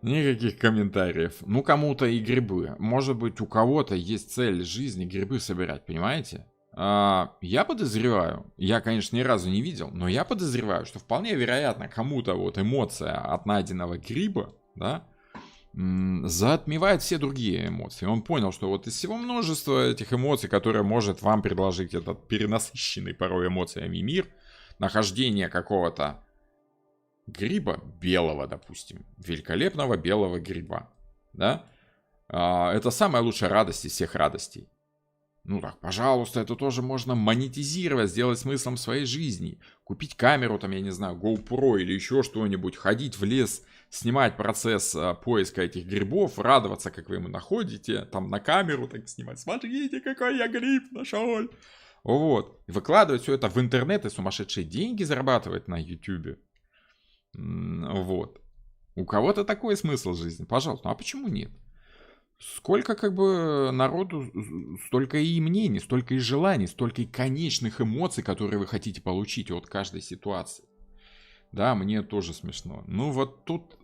Никаких комментариев. Ну, кому-то и грибы. Может быть, у кого-то есть цель жизни грибы собирать, понимаете? Я подозреваю, я, конечно, ни разу не видел, но я подозреваю, что вполне вероятно, кому-то вот эмоция от найденного гриба, да, затмевает все другие эмоции. Он понял, что вот из всего множества этих эмоций, которые может вам предложить этот перенасыщенный порой эмоциями мир, нахождение какого-то гриба белого, допустим, великолепного белого гриба, да, это самая лучшая радость из всех радостей. Ну так, пожалуйста, это тоже можно монетизировать, сделать смыслом своей жизни. Купить камеру, там, я не знаю, GoPro или еще что-нибудь, ходить в лес, снимать процесс поиска этих грибов, радоваться, как вы ему находите, там на камеру так снимать. Смотрите, какой я гриб нашел. Вот. И выкладывать все это в интернет и сумасшедшие деньги зарабатывать на YouTube. Вот. У кого-то такой смысл жизни, пожалуйста. Ну а почему нет? Сколько как бы народу, столько и мнений, столько и желаний, столько и конечных эмоций, которые вы хотите получить от каждой ситуации. Да, мне тоже смешно. Ну вот тут,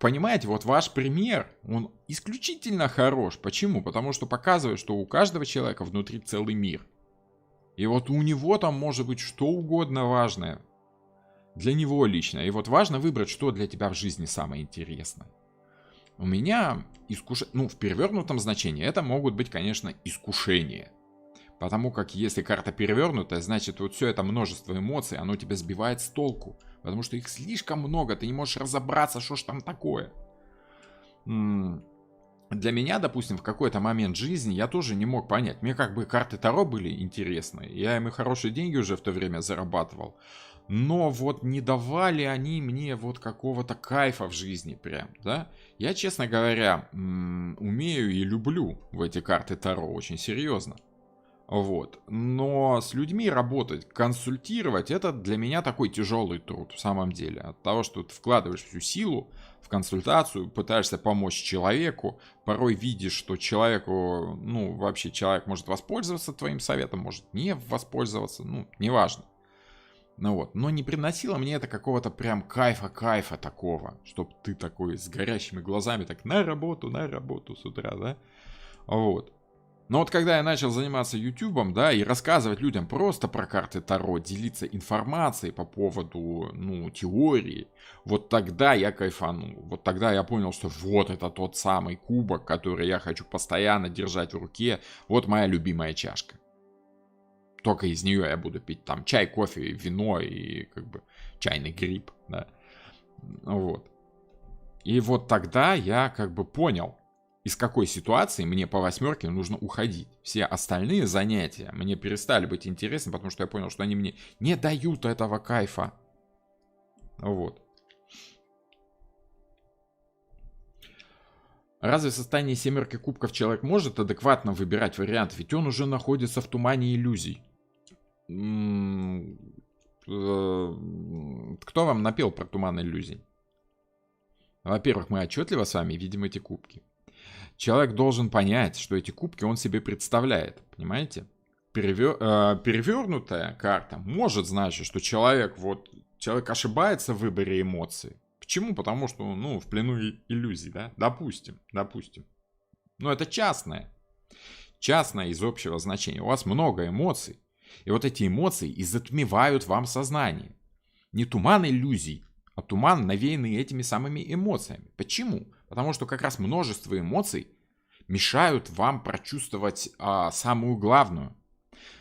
понимаете, вот ваш пример, он исключительно хорош. Почему? Потому что показывает, что у каждого человека внутри целый мир. И вот у него там может быть что угодно важное. Для него лично. И вот важно выбрать, что для тебя в жизни самое интересное. У меня ну, в перевернутом значении это могут быть, конечно, искушения. Потому как если карта перевернутая, значит вот все это множество эмоций, оно тебя сбивает с толку. Потому что их слишком много, ты не можешь разобраться, что ж там такое. Для меня, допустим, в какой-то момент жизни я тоже не мог понять. Мне как бы карты Таро были интересны. Я ими хорошие деньги уже в то время зарабатывал. Но вот не давали они мне вот какого-то кайфа в жизни прям, да. Я, честно говоря, умею и люблю в эти карты Таро очень серьезно. Вот. Но с людьми работать, консультировать, это для меня такой тяжелый труд в самом деле. От того, что ты вкладываешь всю силу в консультацию, пытаешься помочь человеку, порой видишь, что человеку, ну, вообще человек может воспользоваться твоим советом, может не воспользоваться, ну, неважно. Ну вот, но не приносило мне это какого-то прям кайфа такого, чтобы ты такой с горящими глазами так на работу с утра, да, вот. Но вот когда я начал заниматься ютубом, да, и рассказывать людям просто про карты Таро, делиться информацией по поводу, ну, теории, вот тогда я кайфанул, вот тогда я понял, что вот это тот самый кубок, который я хочу постоянно держать в руке, вот моя любимая чашка. Только из нее я буду пить там чай, кофе, вино и как бы чайный гриб, да. Вот. И вот тогда я как бы понял, из какой ситуации мне по восьмерке нужно уходить. Все остальные занятия мне перестали быть интересны, потому что я понял, что они мне не дают этого кайфа. Вот. Разве в состоянии семерки кубков человек может адекватно выбирать вариант? Ведь он уже находится в тумане иллюзий. Кто вам напел про туман иллюзий? Во-первых, мы отчетливо с вами видим эти кубки. Человек должен понять, что эти кубки он себе представляет, понимаете? Перевернутая карта может значить, что человек ошибается в выборе эмоций. Почему? Потому что, ну, в плену иллюзий, да? Допустим. Но это частное из общего значения. У вас много эмоций. И вот эти эмоции и затмевают вам сознание. Не туман иллюзий, а туман, навеянный этими самыми эмоциями. Почему? Потому что как раз множество эмоций мешают вам прочувствовать самую главную.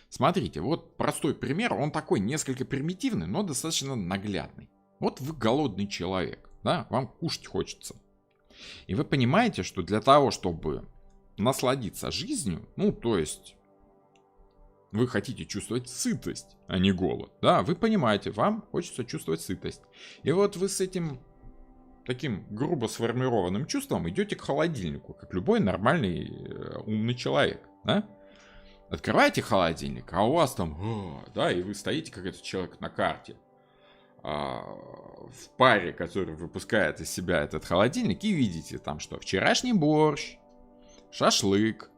Смотрите, вот простой пример, он такой несколько примитивный, но достаточно наглядный. Вот вы голодный человек, да, вам кушать хочется. И вы понимаете, что для того, чтобы насладиться жизнью, ну, то есть вы хотите чувствовать сытость, а не голод, да, вы понимаете, вам хочется чувствовать сытость. И вот вы с этим таким грубо сформированным чувством идете к холодильнику, как любой нормальный умный человек, да? Открываете холодильник, а у вас там, да, и вы стоите как этот человек на карте, в паре, который выпускает из себя этот холодильник, и видите там что? Вчерашний борщ, шашлык,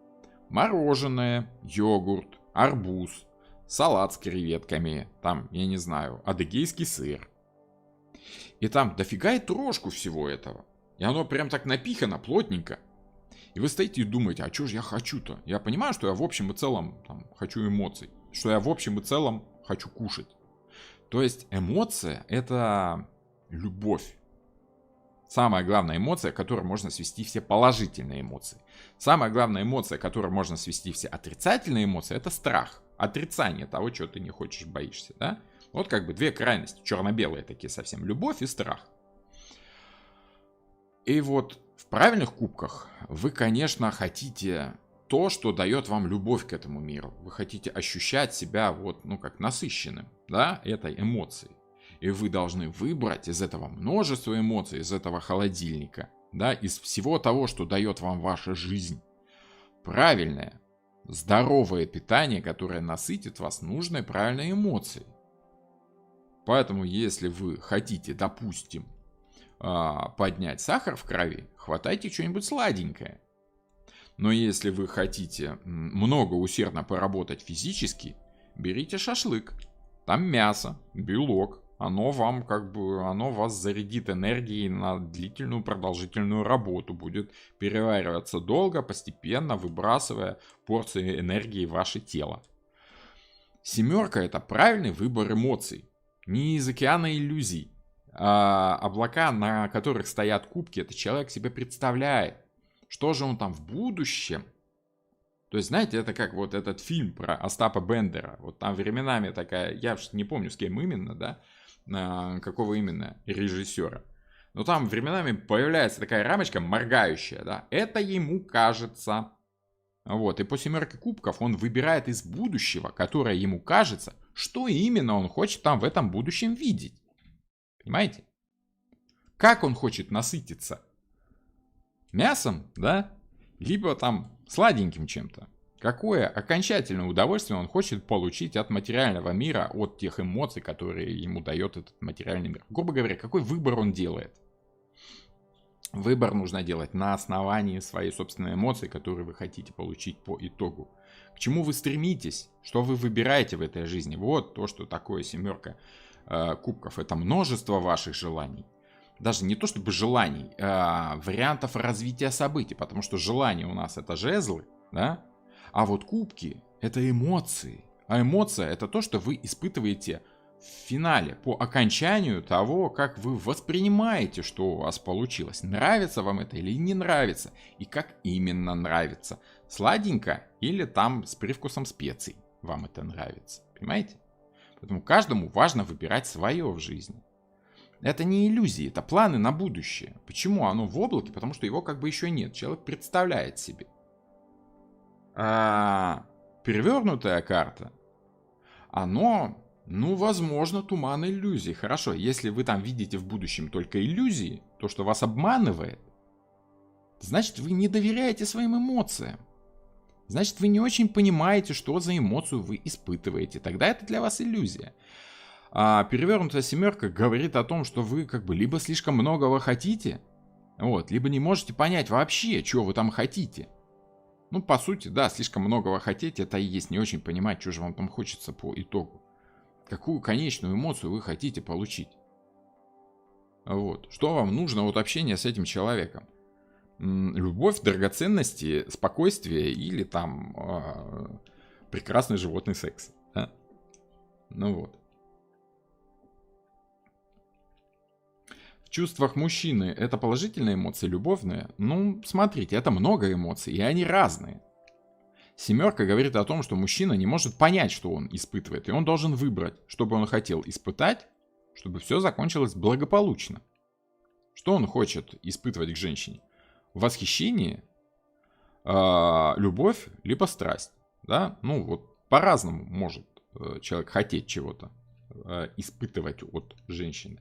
мороженое, йогурт, арбуз, салат с креветками, там, я не знаю, адыгейский сыр. И там дофига и трошку всего этого. И оно прям так напихано плотненько. И вы стоите и думаете, а что же я хочу-то? Я понимаю, что я в общем и целом там, хочу эмоций. Что я в общем и целом хочу кушать. То есть эмоция — это любовь. Самая главная эмоция, которой можно свести все положительные эмоции. Самая главная эмоция, которой можно свести все отрицательные эмоции, это страх. Отрицание того, чего ты не хочешь, боишься, да? Вот как бы две крайности, черно-белые такие совсем, любовь и страх. И вот в правильных кубках вы, конечно, хотите то, что дает вам любовь к этому миру. Вы хотите ощущать себя вот, ну, как насыщенным, да, этой эмоцией. И вы должны выбрать из этого множества эмоций, из этого холодильника, да, из всего того, что дает вам ваша жизнь, правильное, здоровое питание, которое насытит вас нужной правильной эмоцией. Поэтому, если вы хотите, допустим, поднять сахар в крови, хватайте что-нибудь сладенькое. Но если вы хотите много усердно поработать физически, берите шашлык. Там мясо, белок. Оно вас зарядит энергией на длительную продолжительную работу. Будет перевариваться долго, постепенно выбрасывая порции энергии в ваше тело. Семерка — это правильный выбор эмоций. Не из океана иллюзий. Облака, на которых стоят кубки, это человек себе представляет. Что же он там в будущем? То есть, знаете, это как вот этот фильм про Остапа Бендера. Вот там временами такая, я не помню, с кем именно, да, какого именно режиссера. Но там временами появляется такая рамочка моргающая, да. Это ему кажется. Вот, и по семерке кубков он выбирает из будущего, которое ему кажется, что именно он хочет там в этом будущем видеть. Понимаете? Как он хочет насытиться? Мясом, да? Либо там сладеньким чем-то. Какое окончательное удовольствие он хочет получить от материального мира, от тех эмоций, которые ему дает этот материальный мир. Грубо говоря, какой выбор он делает? Выбор нужно делать на основании своей собственной эмоции, которые вы хотите получить по итогу. К чему вы стремитесь? Что вы выбираете в этой жизни? Вот то, что такое семерка кубков. Это множество ваших желаний. Даже не то чтобы желаний, вариантов развития событий. Потому что желания у нас это жезлы, да? А вот кубки это эмоции. А эмоция это то, что вы испытываете в финале, по окончанию того, как вы воспринимаете, что у вас получилось. Нравится вам это или не нравится. И как именно нравится. Сладенько или там с привкусом специй вам это нравится. Понимаете? Поэтому каждому важно выбирать свое в жизни. Это не иллюзии, это планы на будущее. Почему оно в облаке? Потому что его как бы еще нет. Человек представляет себе. А перевернутая карта, оно... Ну, возможно, туман иллюзий. Хорошо, если вы там видите в будущем только иллюзии, то, что вас обманывает, значит, вы не доверяете своим эмоциям. Значит, вы не очень понимаете, что за эмоцию вы испытываете. Тогда это для вас иллюзия. А перевернутая семерка говорит о том, что вы как бы либо слишком многого хотите, вот, либо не можете понять вообще, чего вы там хотите. Ну, по сути, да, слишком многого хотите, это и есть не очень понимать, что же вам там хочется по итогу. Какую конечную эмоцию вы хотите получить. Вот. Что вам нужно от общения с этим человеком? Любовь, драгоценности, спокойствие или там прекрасный животный секс. Да? Ну вот. чувствах мужчины это положительные эмоции, любовные? Ну, смотрите, это много эмоций, и они разные. Семерка говорит о том, что мужчина не может понять, что он испытывает, и он должен выбрать, что бы он хотел испытать, чтобы все закончилось благополучно. Что он хочет испытывать к женщине? Восхищение, любовь, либо страсть. Да? Ну вот по-разному может человек хотеть чего-то, испытывать от женщины.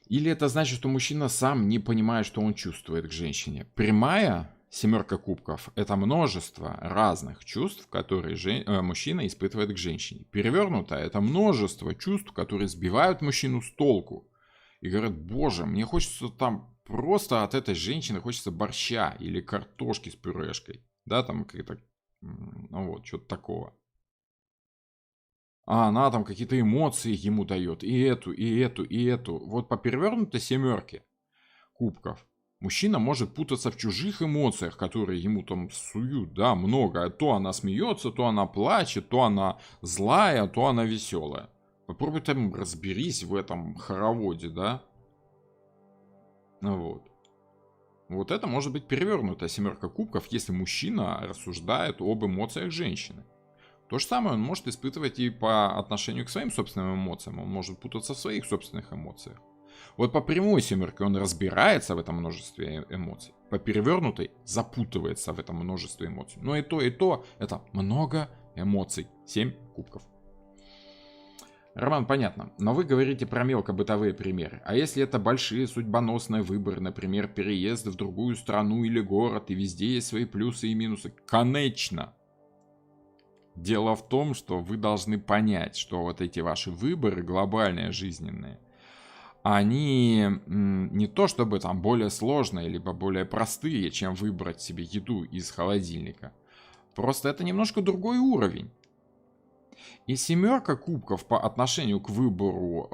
Или это значит, что мужчина сам не понимает, что он чувствует к женщине. Прямая семерка кубков – это множество разных чувств, которые мужчина испытывает к женщине. Перевернутая – это множество чувств, которые сбивают мужчину с толку. И говорят: боже, мне хочется там просто от этой женщины хочется борща или картошки с пюрешкой. Да, там какие-то, ну вот, что-то такого. А она там какие-то эмоции ему дает. И эту, и эту, и эту. Вот по перевернутой семерке кубков мужчина может путаться в чужих эмоциях, которые ему там суют, да, много. То она смеется, то она плачет, то она злая, то она веселая. Попробуй там разберись в этом хороводе, да. Вот. Вот это может быть перевернутая семерка кубков, если мужчина рассуждает об эмоциях женщины. То же самое он может испытывать и по отношению к своим собственным эмоциям. Он может путаться в своих собственных эмоциях. Вот по прямой семерке он разбирается в этом множестве эмоций. По перевернутой запутывается в этом множестве эмоций. Но и то это много эмоций. 7 кубков. Роман, понятно. Но вы говорите про мелкобытовые примеры. А если это большие судьбоносные выборы, например, переезд в другую страну или город, и везде есть свои плюсы и минусы? Конечно! Дело в том, что вы должны понять, что вот эти ваши выборы глобальные, жизненные, они не то чтобы там более сложные, либо более простые, чем выбрать себе еду из холодильника. Просто это немножко другой уровень. И семерка кубков по отношению к выбору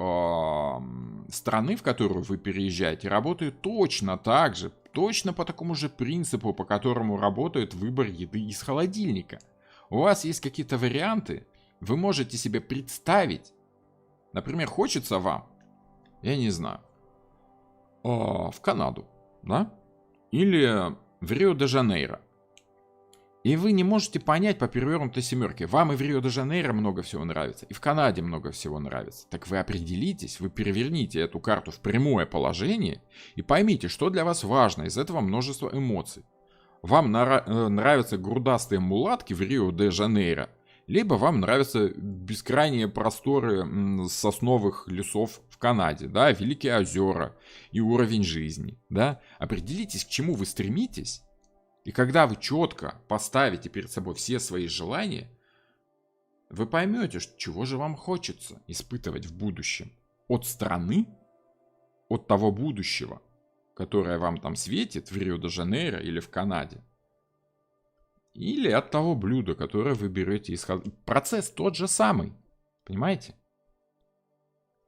страны, в которую вы переезжаете, работает точно так же, точно по такому же принципу, по которому работает выбор еды из холодильника. У вас есть какие-то варианты, вы можете себе представить, например, хочется вам, я не знаю, в Канаду, да? Или в Рио-де-Жанейро. И вы не можете понять по перевернутой семерке. Вам и в Рио-де-Жанейро много всего нравится, и в Канаде много всего нравится. Так вы определитесь, вы переверните эту карту в прямое положение и поймите, что для вас важно из этого множества эмоций. Вам нравятся грудастые мулатки в Рио-де-Жанейро, либо вам нравятся бескрайние просторы сосновых лесов в Канаде, да, великие озера и уровень жизни, да. Определитесь, к чему вы стремитесь. И когда вы четко поставите перед собой все свои желания, вы поймете, чего же вам хочется испытывать в будущем. От страны, от того будущего, которое вам там светит в Рио-де-Жанейро или в Канаде. Или от того блюда, которое вы берете из холодильника. Процесс тот же самый. Понимаете?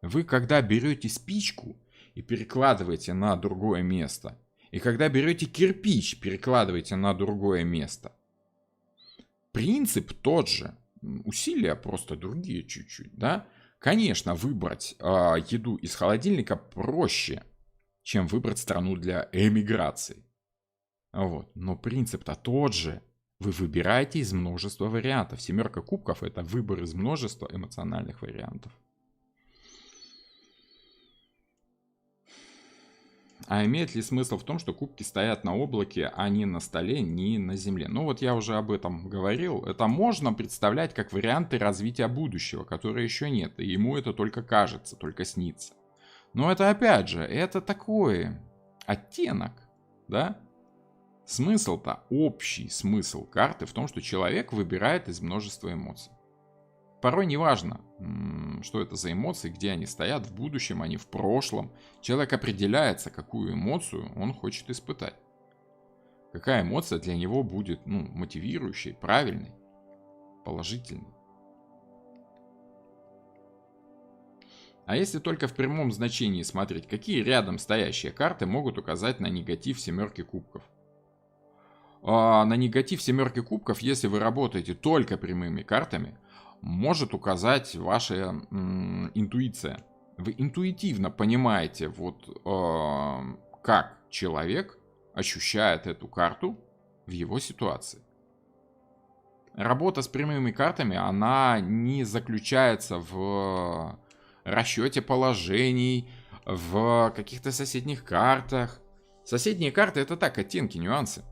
Вы когда берете спичку и перекладываете на другое место, и когда берете кирпич, перекладываете на другое место. Принцип тот же. Усилия просто другие чуть-чуть, да? Конечно, выбрать еду из холодильника проще, чем выбрать страну для эмиграции. Вот. Но принцип-то тот же. Вы выбираете из множества вариантов. Семерка кубков – это выбор из множества эмоциональных вариантов. А имеет ли смысл в том, что кубки стоят на облаке, а не на столе, не на земле? Ну вот я уже об этом говорил. Это можно представлять как варианты развития будущего, которое еще нет. И ему это только кажется, только снится. Но это опять же, это такой оттенок, да? Смысл-то, общий смысл карты в том, что человек выбирает из множества эмоций. Порой не важно, что это за эмоции, где они стоят, в будущем, они в прошлом. Человек определяется, какую эмоцию он хочет испытать. Какая эмоция для него будет мотивирующей, правильной, положительной. А если только в прямом значении смотреть, какие рядом стоящие карты могут указать на негатив семерки кубков? На негатив семерки кубков, если вы работаете только прямыми картами, может указать ваша интуиция. Вы интуитивно понимаете, вот как человек ощущает эту карту в его ситуации. Работа с прямыми картами, она не заключается в расчете положений, в каких-то соседних картах. Соседние карты — это так, оттенки, нюансы.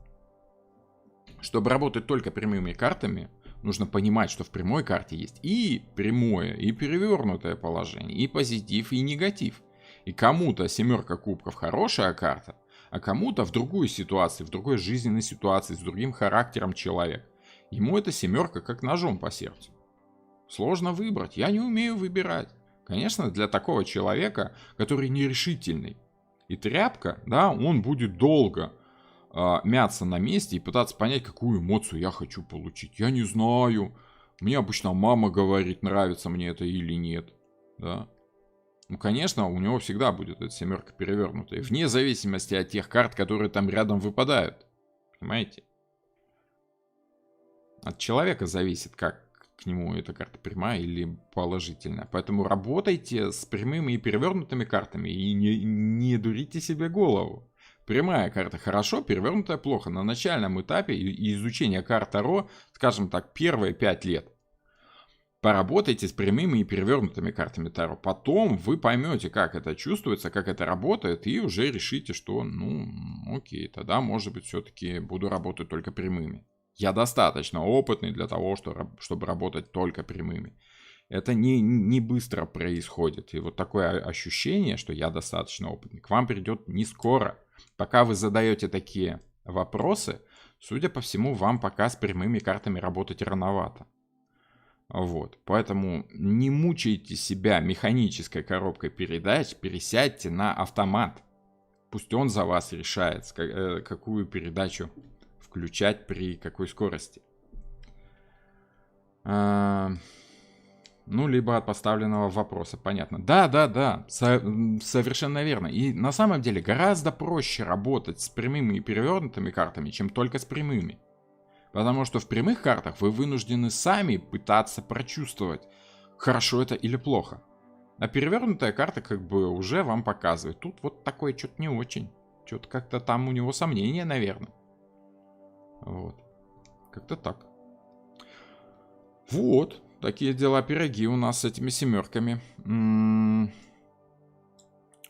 Чтобы работать только прямыми картами, нужно понимать, что в прямой карте есть и прямое, и перевернутое положение, и позитив, и негатив. И кому-то семерка кубков хорошая карта, а кому-то в другой ситуации, в другой жизненной ситуации, с другим характером человек. Ему эта семерка как ножом по сердцу. Сложно выбрать, я не умею выбирать. Конечно, для такого человека, который нерешительный. И тряпка, да, он будет долго мяться на месте и пытаться понять, какую эмоцию я хочу получить. Я не знаю. Мне обычно мама говорит, нравится мне это или нет. Да. Ну, конечно, у него всегда будет эта семерка перевернутая. Вне зависимости от тех карт, которые там рядом выпадают. Понимаете? От человека зависит, как к нему эта карта прямая или положительная. Поэтому работайте с прямыми и перевернутыми картами и не дурите себе голову. Прямая карта хорошо, перевернутая плохо. На начальном этапе изучения карт Таро, скажем так, первые 5 лет, поработайте с прямыми и перевернутыми картами Таро. Потом вы поймете, как это чувствуется, как это работает, и уже решите, что, ну, окей, тогда, может быть, все-таки буду работать только прямыми. Я достаточно опытный для того, чтобы работать только прямыми. Это не быстро происходит. И вот такое ощущение, что я достаточно опытный, к вам придет не скоро. Пока вы задаете такие вопросы, судя по всему, вам пока с прямыми картами работать рановато. Вот. Поэтому не мучайте себя механической коробкой передач, пересядьте на автомат. Пусть он за вас решает, какую передачу включать при какой скорости. Ну, либо от поставленного вопроса, понятно. Да, совершенно верно. И на самом деле гораздо проще работать с прямыми и перевернутыми картами, чем только с прямыми. Потому что в прямых картах вы вынуждены сами пытаться прочувствовать, хорошо это или плохо. А перевернутая карта как бы уже вам показывает. Тут вот такое что-то не очень. Что-то как-то там у него сомнения, наверное. Вот. Как-то так. Вот. Такие дела, пироги у нас с этими семерками.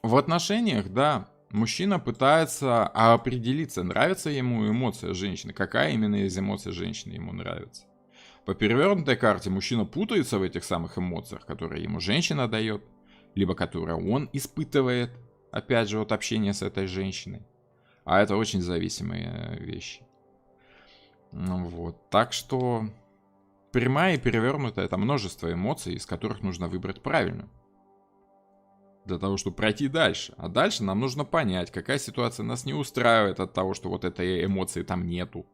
В отношениях, да, мужчина пытается определиться, нравится ему эмоция женщины, какая именно из эмоций женщины ему нравится. По перевернутой карте мужчина путается в этих самых эмоциях, которые ему женщина дает, либо которые он испытывает, опять же, от общения с этой женщиной. А это очень зависимые вещи. Ну вот, так что прямая и перевернутая — это множество эмоций, из которых нужно выбрать правильную. Для того, чтобы пройти дальше. А дальше нам нужно понять, какая ситуация нас не устраивает от того, что вот этой эмоции там нету.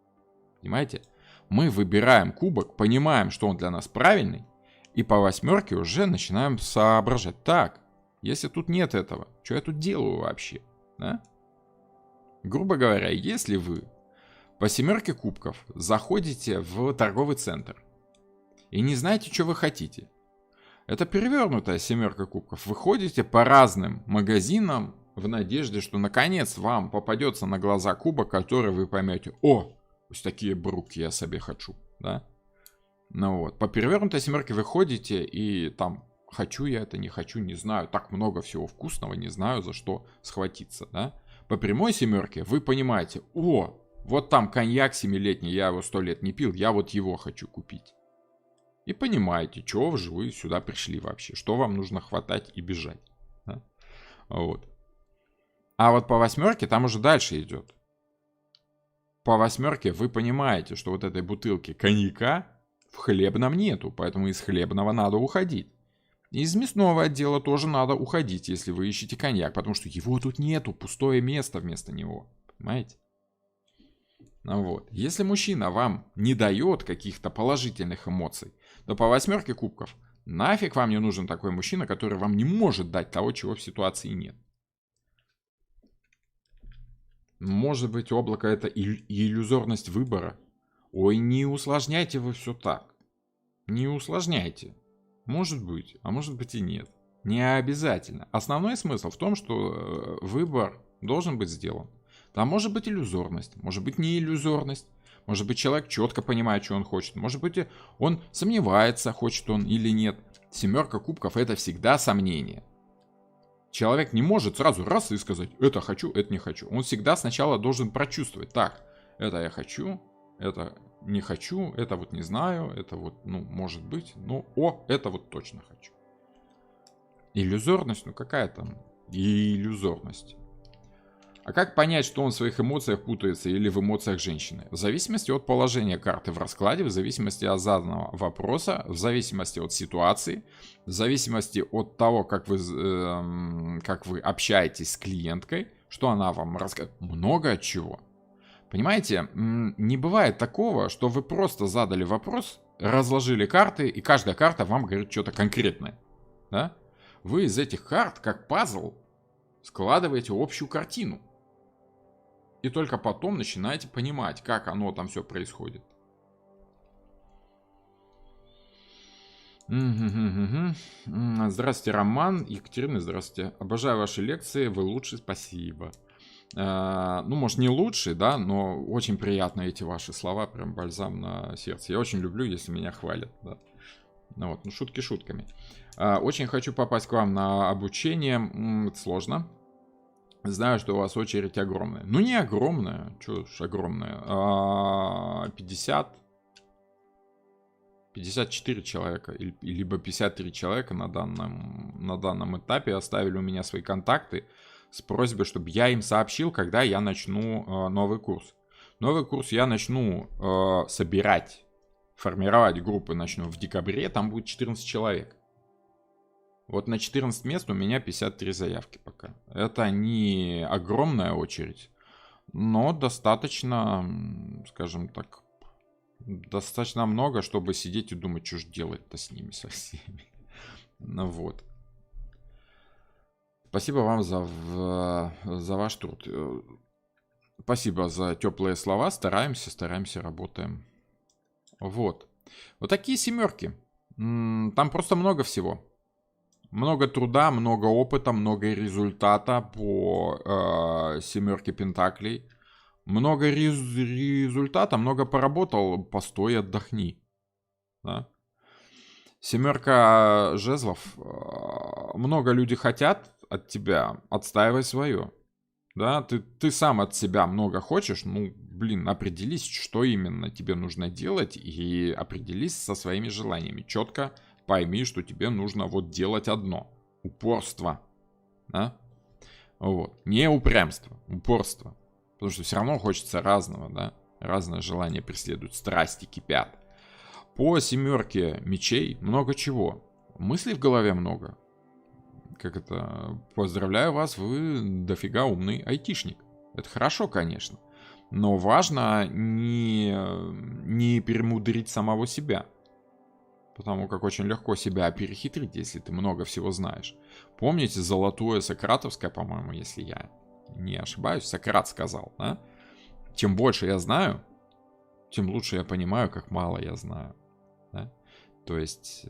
Понимаете? Мы выбираем кубок, понимаем, что он для нас правильный, и по восьмерке уже начинаем соображать. Так, если тут нет этого, что я тут делаю вообще? Да? Грубо говоря, если вы по семерке кубков заходите в торговый центр и не знаете, что вы хотите, это перевернутая семерка кубков. Вы ходите по разным магазинам в надежде, что наконец вам попадется на глаза кубок, который вы поймете: о, вот такие брюки я себе хочу, да? Ну вот, по перевернутой семерке вы ходите и там: хочу я это, не хочу, не знаю, так много всего вкусного, не знаю, за что схватиться, да? По прямой семерке вы понимаете: о, вот там коньяк 7-летний, я его 100 лет не пил, я вот его хочу купить. И понимаете, чего же вы сюда пришли вообще, что вам нужно хватать и бежать. Да? Вот. А вот по восьмерке там уже дальше идет. По восьмерке вы понимаете, что вот этой бутылки коньяка в хлебном нету, поэтому из хлебного надо уходить. Из мясного отдела тоже надо уходить, если вы ищете коньяк, потому что его тут нету, пустое место вместо него. Понимаете? Ну вот. Если мужчина вам не дает каких-то положительных эмоций, то по восьмерке кубков нафиг вам не нужен такой мужчина, который вам не может дать того, чего в ситуации нет. Может быть, облако — это иллюзорность выбора. Ой, не усложняйте вы все так. Не усложняйте. Может быть, а может быть и нет. Не обязательно. Основной смысл в том, что выбор должен быть сделан. Там может быть иллюзорность, может быть не иллюзорность. Может быть, человек четко понимает, что он хочет. Может быть, он сомневается, хочет он или нет. Семерка кубков — это всегда сомнение. Человек не может сразу раз и сказать: это хочу, это не хочу. Он всегда сначала должен прочувствовать. Так, это я хочу, это не хочу, это вот не знаю, это вот, ну, может быть. Ну, это вот точно хочу. Иллюзорность, ну какая там иллюзорность? А как понять, что он в своих эмоциях путается или в эмоциях женщины? В зависимости от положения карты в раскладе, в зависимости от заданного вопроса, в зависимости от ситуации, в зависимости от того, как вы общаетесь с клиенткой, что она вам рассказывает. Много от чего. Понимаете, не бывает такого, что вы просто задали вопрос, разложили карты, и каждая карта вам говорит что-то конкретное. Да? Вы из этих карт, как пазл, складываете общую картину. И только потом начинаете понимать, как оно там все происходит. Здравствуйте, Роман. Екатерина, здравствуйте. Обожаю ваши лекции, вы лучшие, спасибо. Ну, может, не лучшие, да, но очень приятно эти ваши слова, прям бальзам на сердце. Я очень люблю, если меня хвалят, да. Ну вот, ну шутки шутками. Очень хочу попасть к вам на обучение. Это сложно. Знаю, что у вас очередь огромная. Ну, не огромная. Чё ж огромная. 54 человека. Либо 53 человека на данном этапе оставили у меня свои контакты с просьбой, чтобы я им сообщил, когда я начну новый курс. Новый курс я начну собирать, формировать группы начну в декабре. Там будет 14 человек. Вот на 14 мест у меня 53 заявки пока. Это не огромная очередь, но достаточно, скажем так, достаточно много, чтобы сидеть и думать, что же делать-то с ними со всеми. Ну вот. Спасибо вам за ваш труд. Спасибо за теплые слова. Стараемся, работаем. Вот. Вот такие семерки. Там просто много всего. Много труда, много опыта, много результата по семерке пентаклей. Много результата, много поработал, постой, отдохни. Да? Семерка жезлов. Много людей хотят от тебя, отстаивай свое. Да? Ты сам от себя много хочешь, ну, блин, определись, что именно тебе нужно делать, и определись со своими желаниями. Четко пойми, что тебе нужно вот делать одно. Упорство. Да? Вот. Не упрямство, упорство. Потому что все равно хочется разного, да? Разное желание преследует, страсти кипят. По семерке мечей много чего. Мыслей в голове много. Как это? Поздравляю вас, вы дофига умный айтишник. Это хорошо, конечно. Но важно не перемудрить самого себя. Потому как очень легко себя перехитрить, если ты много всего знаешь. Помните золотое сократовское, по-моему, если я не ошибаюсь, Сократ сказал, да? Чем больше я знаю, тем лучше я понимаю, как мало я знаю. Да? То есть,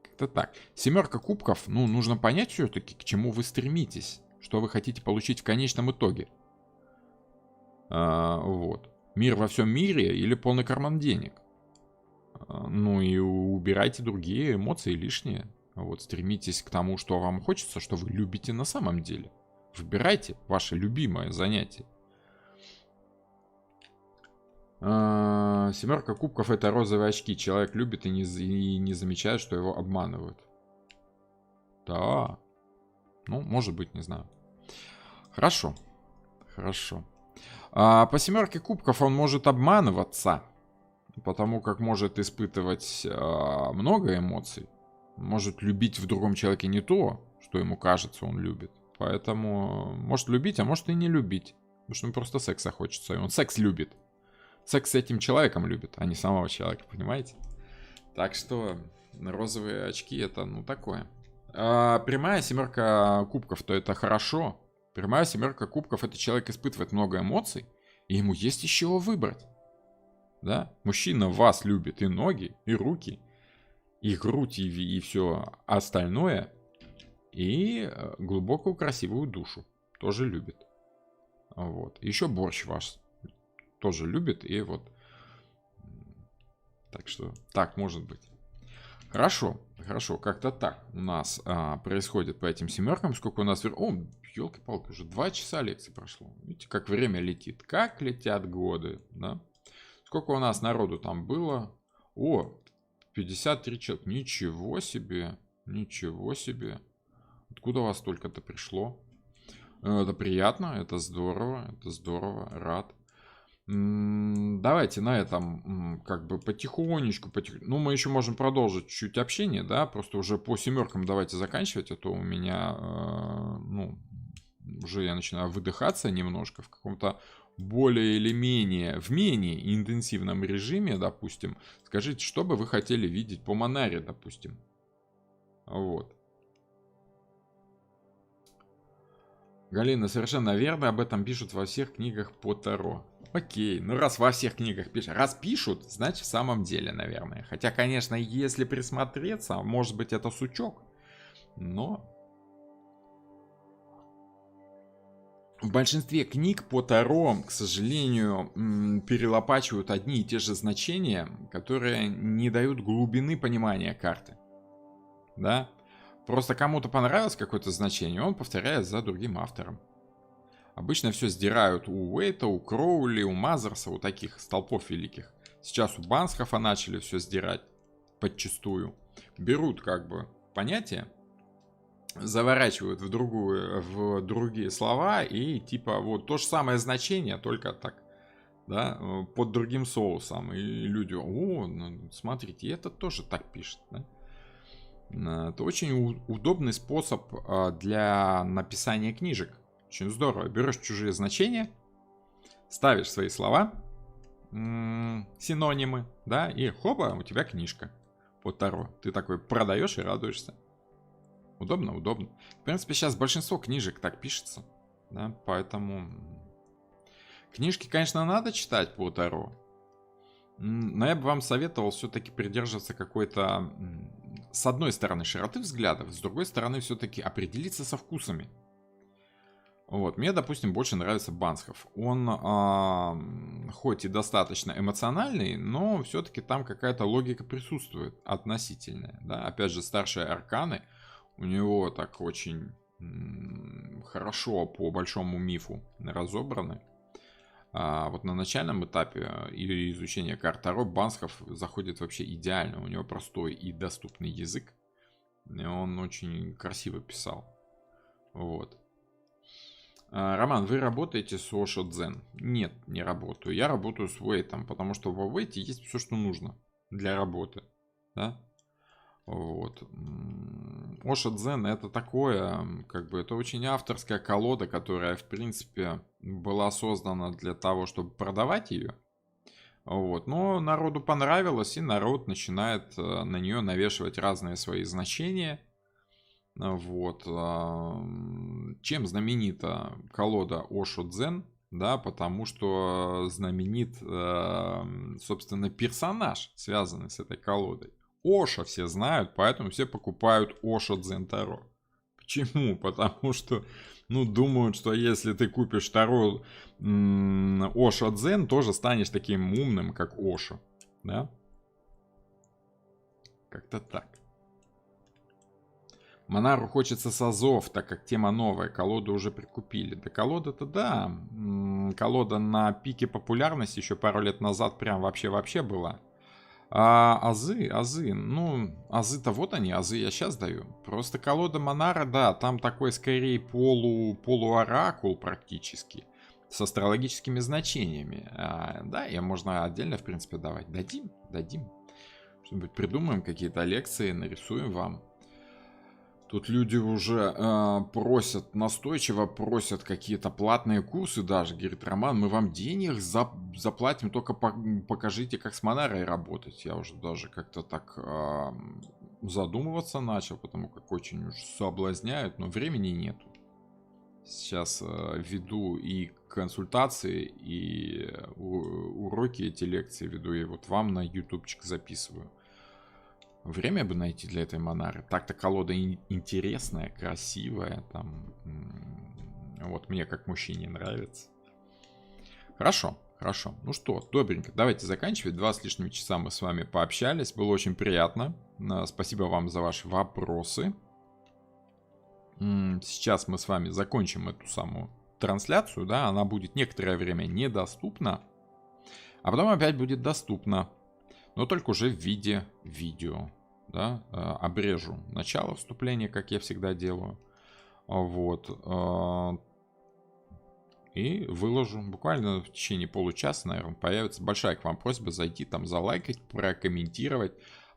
как-то так. Семерка кубков, ну, нужно понять все-таки, к чему вы стремитесь. Что вы хотите получить в конечном итоге. Вот. Мир во всем мире или полный карман денег. Ну и убирайте другие эмоции лишние. Вот, стремитесь к тому, что вам хочется, что вы любите на самом деле. Выбирайте ваше любимое занятие. Семерка кубков — это розовые очки. Человек любит и не замечает, что его обманывают. Да. Ну, может быть, не знаю. Хорошо. По семерке кубков он может обманываться. Потому как может испытывать много эмоций. Может любить в другом человеке не то, что ему кажется, он любит. Поэтому может любить, а может и не любить. Потому что ему просто секса хочется. И он секс любит. Секс с этим человеком любит, а не самого человека, понимаете? Так что розовые очки — это, ну, такое. Прямая семерка кубков — то это хорошо. Прямая семерка кубков — это человек испытывает много эмоций, и ему есть из чего выбрать. Да? Мужчина вас любит и ноги, и руки, и грудь, и все остальное, и глубокую красивую душу тоже любит. Вот. Еще борщ ваш тоже любит, и вот. Так что так может быть. Хорошо, хорошо, как-то так у нас происходит по этим семеркам. Сколько у нас... О, елки-палки, уже 2 часа лекции прошло. Видите, как время летит. Как летят годы, да? Сколько у нас народу там было? О, 53 человека. Ничего себе, ничего себе. Откуда у вас столько-то пришло? Это приятно, это здорово, рад. Давайте на этом как бы потихонечку, ну, мы еще можем продолжить чуть общение, да, просто уже по семеркам давайте заканчивать, а то у меня, ну, уже я начинаю выдыхаться немножко в каком-то более или менее, в менее интенсивном режиме, допустим. Скажите, что бы вы хотели видеть по Монаре, допустим. Вот. Галина, совершенно верно, об этом пишут во всех книгах по Таро. Окей, ну раз во всех книгах пишут, раз пишут, значит в самом деле, наверное. Хотя, конечно, если присмотреться, может быть это сучок, но... В большинстве книг по Таро, к сожалению, перелопачивают одни и те же значения, которые не дают глубины понимания карты. Да? Просто кому-то понравилось какое-то значение, он повторяет за другим автором. Обычно все сдирают у Уэйта, у Кроули, у Мазерса, у таких столпов великих. Сейчас у Бансхофа начали все сдирать подчистую. Берут как бы понятие, заворачивают в другие слова и типа вот то же самое значение, только так, да, под другим соусом. И люди, о, ну, смотрите, это тоже так пишет, да? Это очень удобный способ для написания книжек. Очень здорово. Берешь чужие значения, ставишь свои слова, синонимы, да, и хопа, у тебя книжка по Таро. Ты такой продаешь и радуешься. Удобно, удобно. В принципе, сейчас большинство книжек так пишется, да, поэтому... Книжки, конечно, надо читать по Таро, но я бы вам советовал все-таки придерживаться какой-то, с одной стороны, широты взглядов, с другой стороны, все-таки определиться со вкусами. Вот, мне, допустим, больше нравится Бансхоф. Он хоть и достаточно эмоциональный, но все-таки там какая-то логика присутствует относительная. Да? Опять же, старшие арканы у него так очень хорошо по большому мифу разобраны. Вот на начальном этапе изучения карт Таро Бансхоф заходит вообще идеально. У него простой и доступный язык. И он очень красиво писал. Вот. Роман, вы работаете с Ошо Дзен? Нет, не работаю. Я работаю с Уэйтом, потому что во Уэйте есть все, что нужно для работы. Да? Вот. Ошо Дзен это такое, как бы, это очень авторская колода, которая, в принципе, была создана для того, чтобы продавать ее. Вот. Но народу понравилось, и народ начинает на нее навешивать разные свои значения. Вот. Чем знаменита колода Ошо Дзен? Да, потому что знаменит, собственно, персонаж, связанный с этой колодой. Ошо все знают, поэтому все покупают Ошо Дзен Таро. Почему? Потому что, ну, думают, что если ты купишь Таро Ошо Дзен, тоже станешь таким умным, как Ошо. Да? Как-то так. Монару хочется с Азов, так как тема новая, колоду уже прикупили. Да колода-то да, колода на пике популярности еще пару лет назад прям вообще была. А азы, ну, азы-то вот они, азы я сейчас даю. Просто колода Монара, да, там такой скорее полуоракул практически, с астрологическими значениями. Да, я можно отдельно, в принципе, давать. Дадим. Что-нибудь придумаем, какие-то лекции, нарисуем вам. Тут люди уже просят, настойчиво просят какие-то платные курсы даже. Говорит, Роман, мы вам денег заплатим, только покажите, как с Монарой работать. Я уже даже как-то так задумываться начал, потому как очень уж соблазняют, но времени нету. Сейчас веду и консультации, и уроки, эти лекции веду, и вот вам на ютубчик записываю. время бы найти для этой Монары. Так-то колода интересная, красивая. Там, вот мне как мужчине нравится. Хорошо, хорошо. Ну что, добренько. Давайте заканчивать. 2 с лишним часа мы с вами пообщались. Было очень приятно. Спасибо вам за ваши вопросы. Сейчас мы с вами закончим эту самую трансляцию. Да, она будет некоторое время недоступна. А потом опять будет доступна. Но только уже в виде видео. Да? Обрежу начало вступления, как я всегда делаю. Вот. И выложу. Буквально в течение получаса, наверное, появится. Большая к вам просьба зайти там, залайкать, прокомментировать,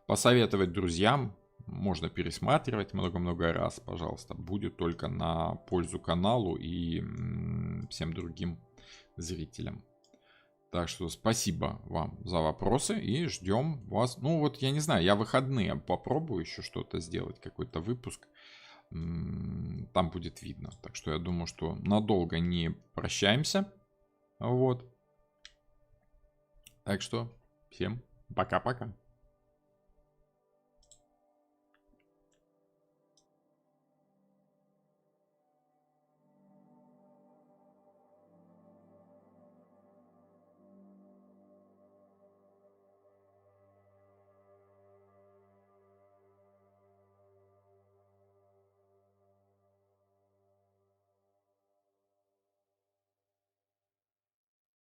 посоветовать друзьям. Можно пересматривать много-много раз, пожалуйста. Будет только на пользу каналу и всем другим зрителям. Так что спасибо вам за вопросы и ждем вас. Ну вот, я не знаю, я выходные попробую еще что-то сделать, какой-то выпуск. Там будет видно. Так что я думаю, что надолго не прощаемся. Вот. Так что всем пока-пока.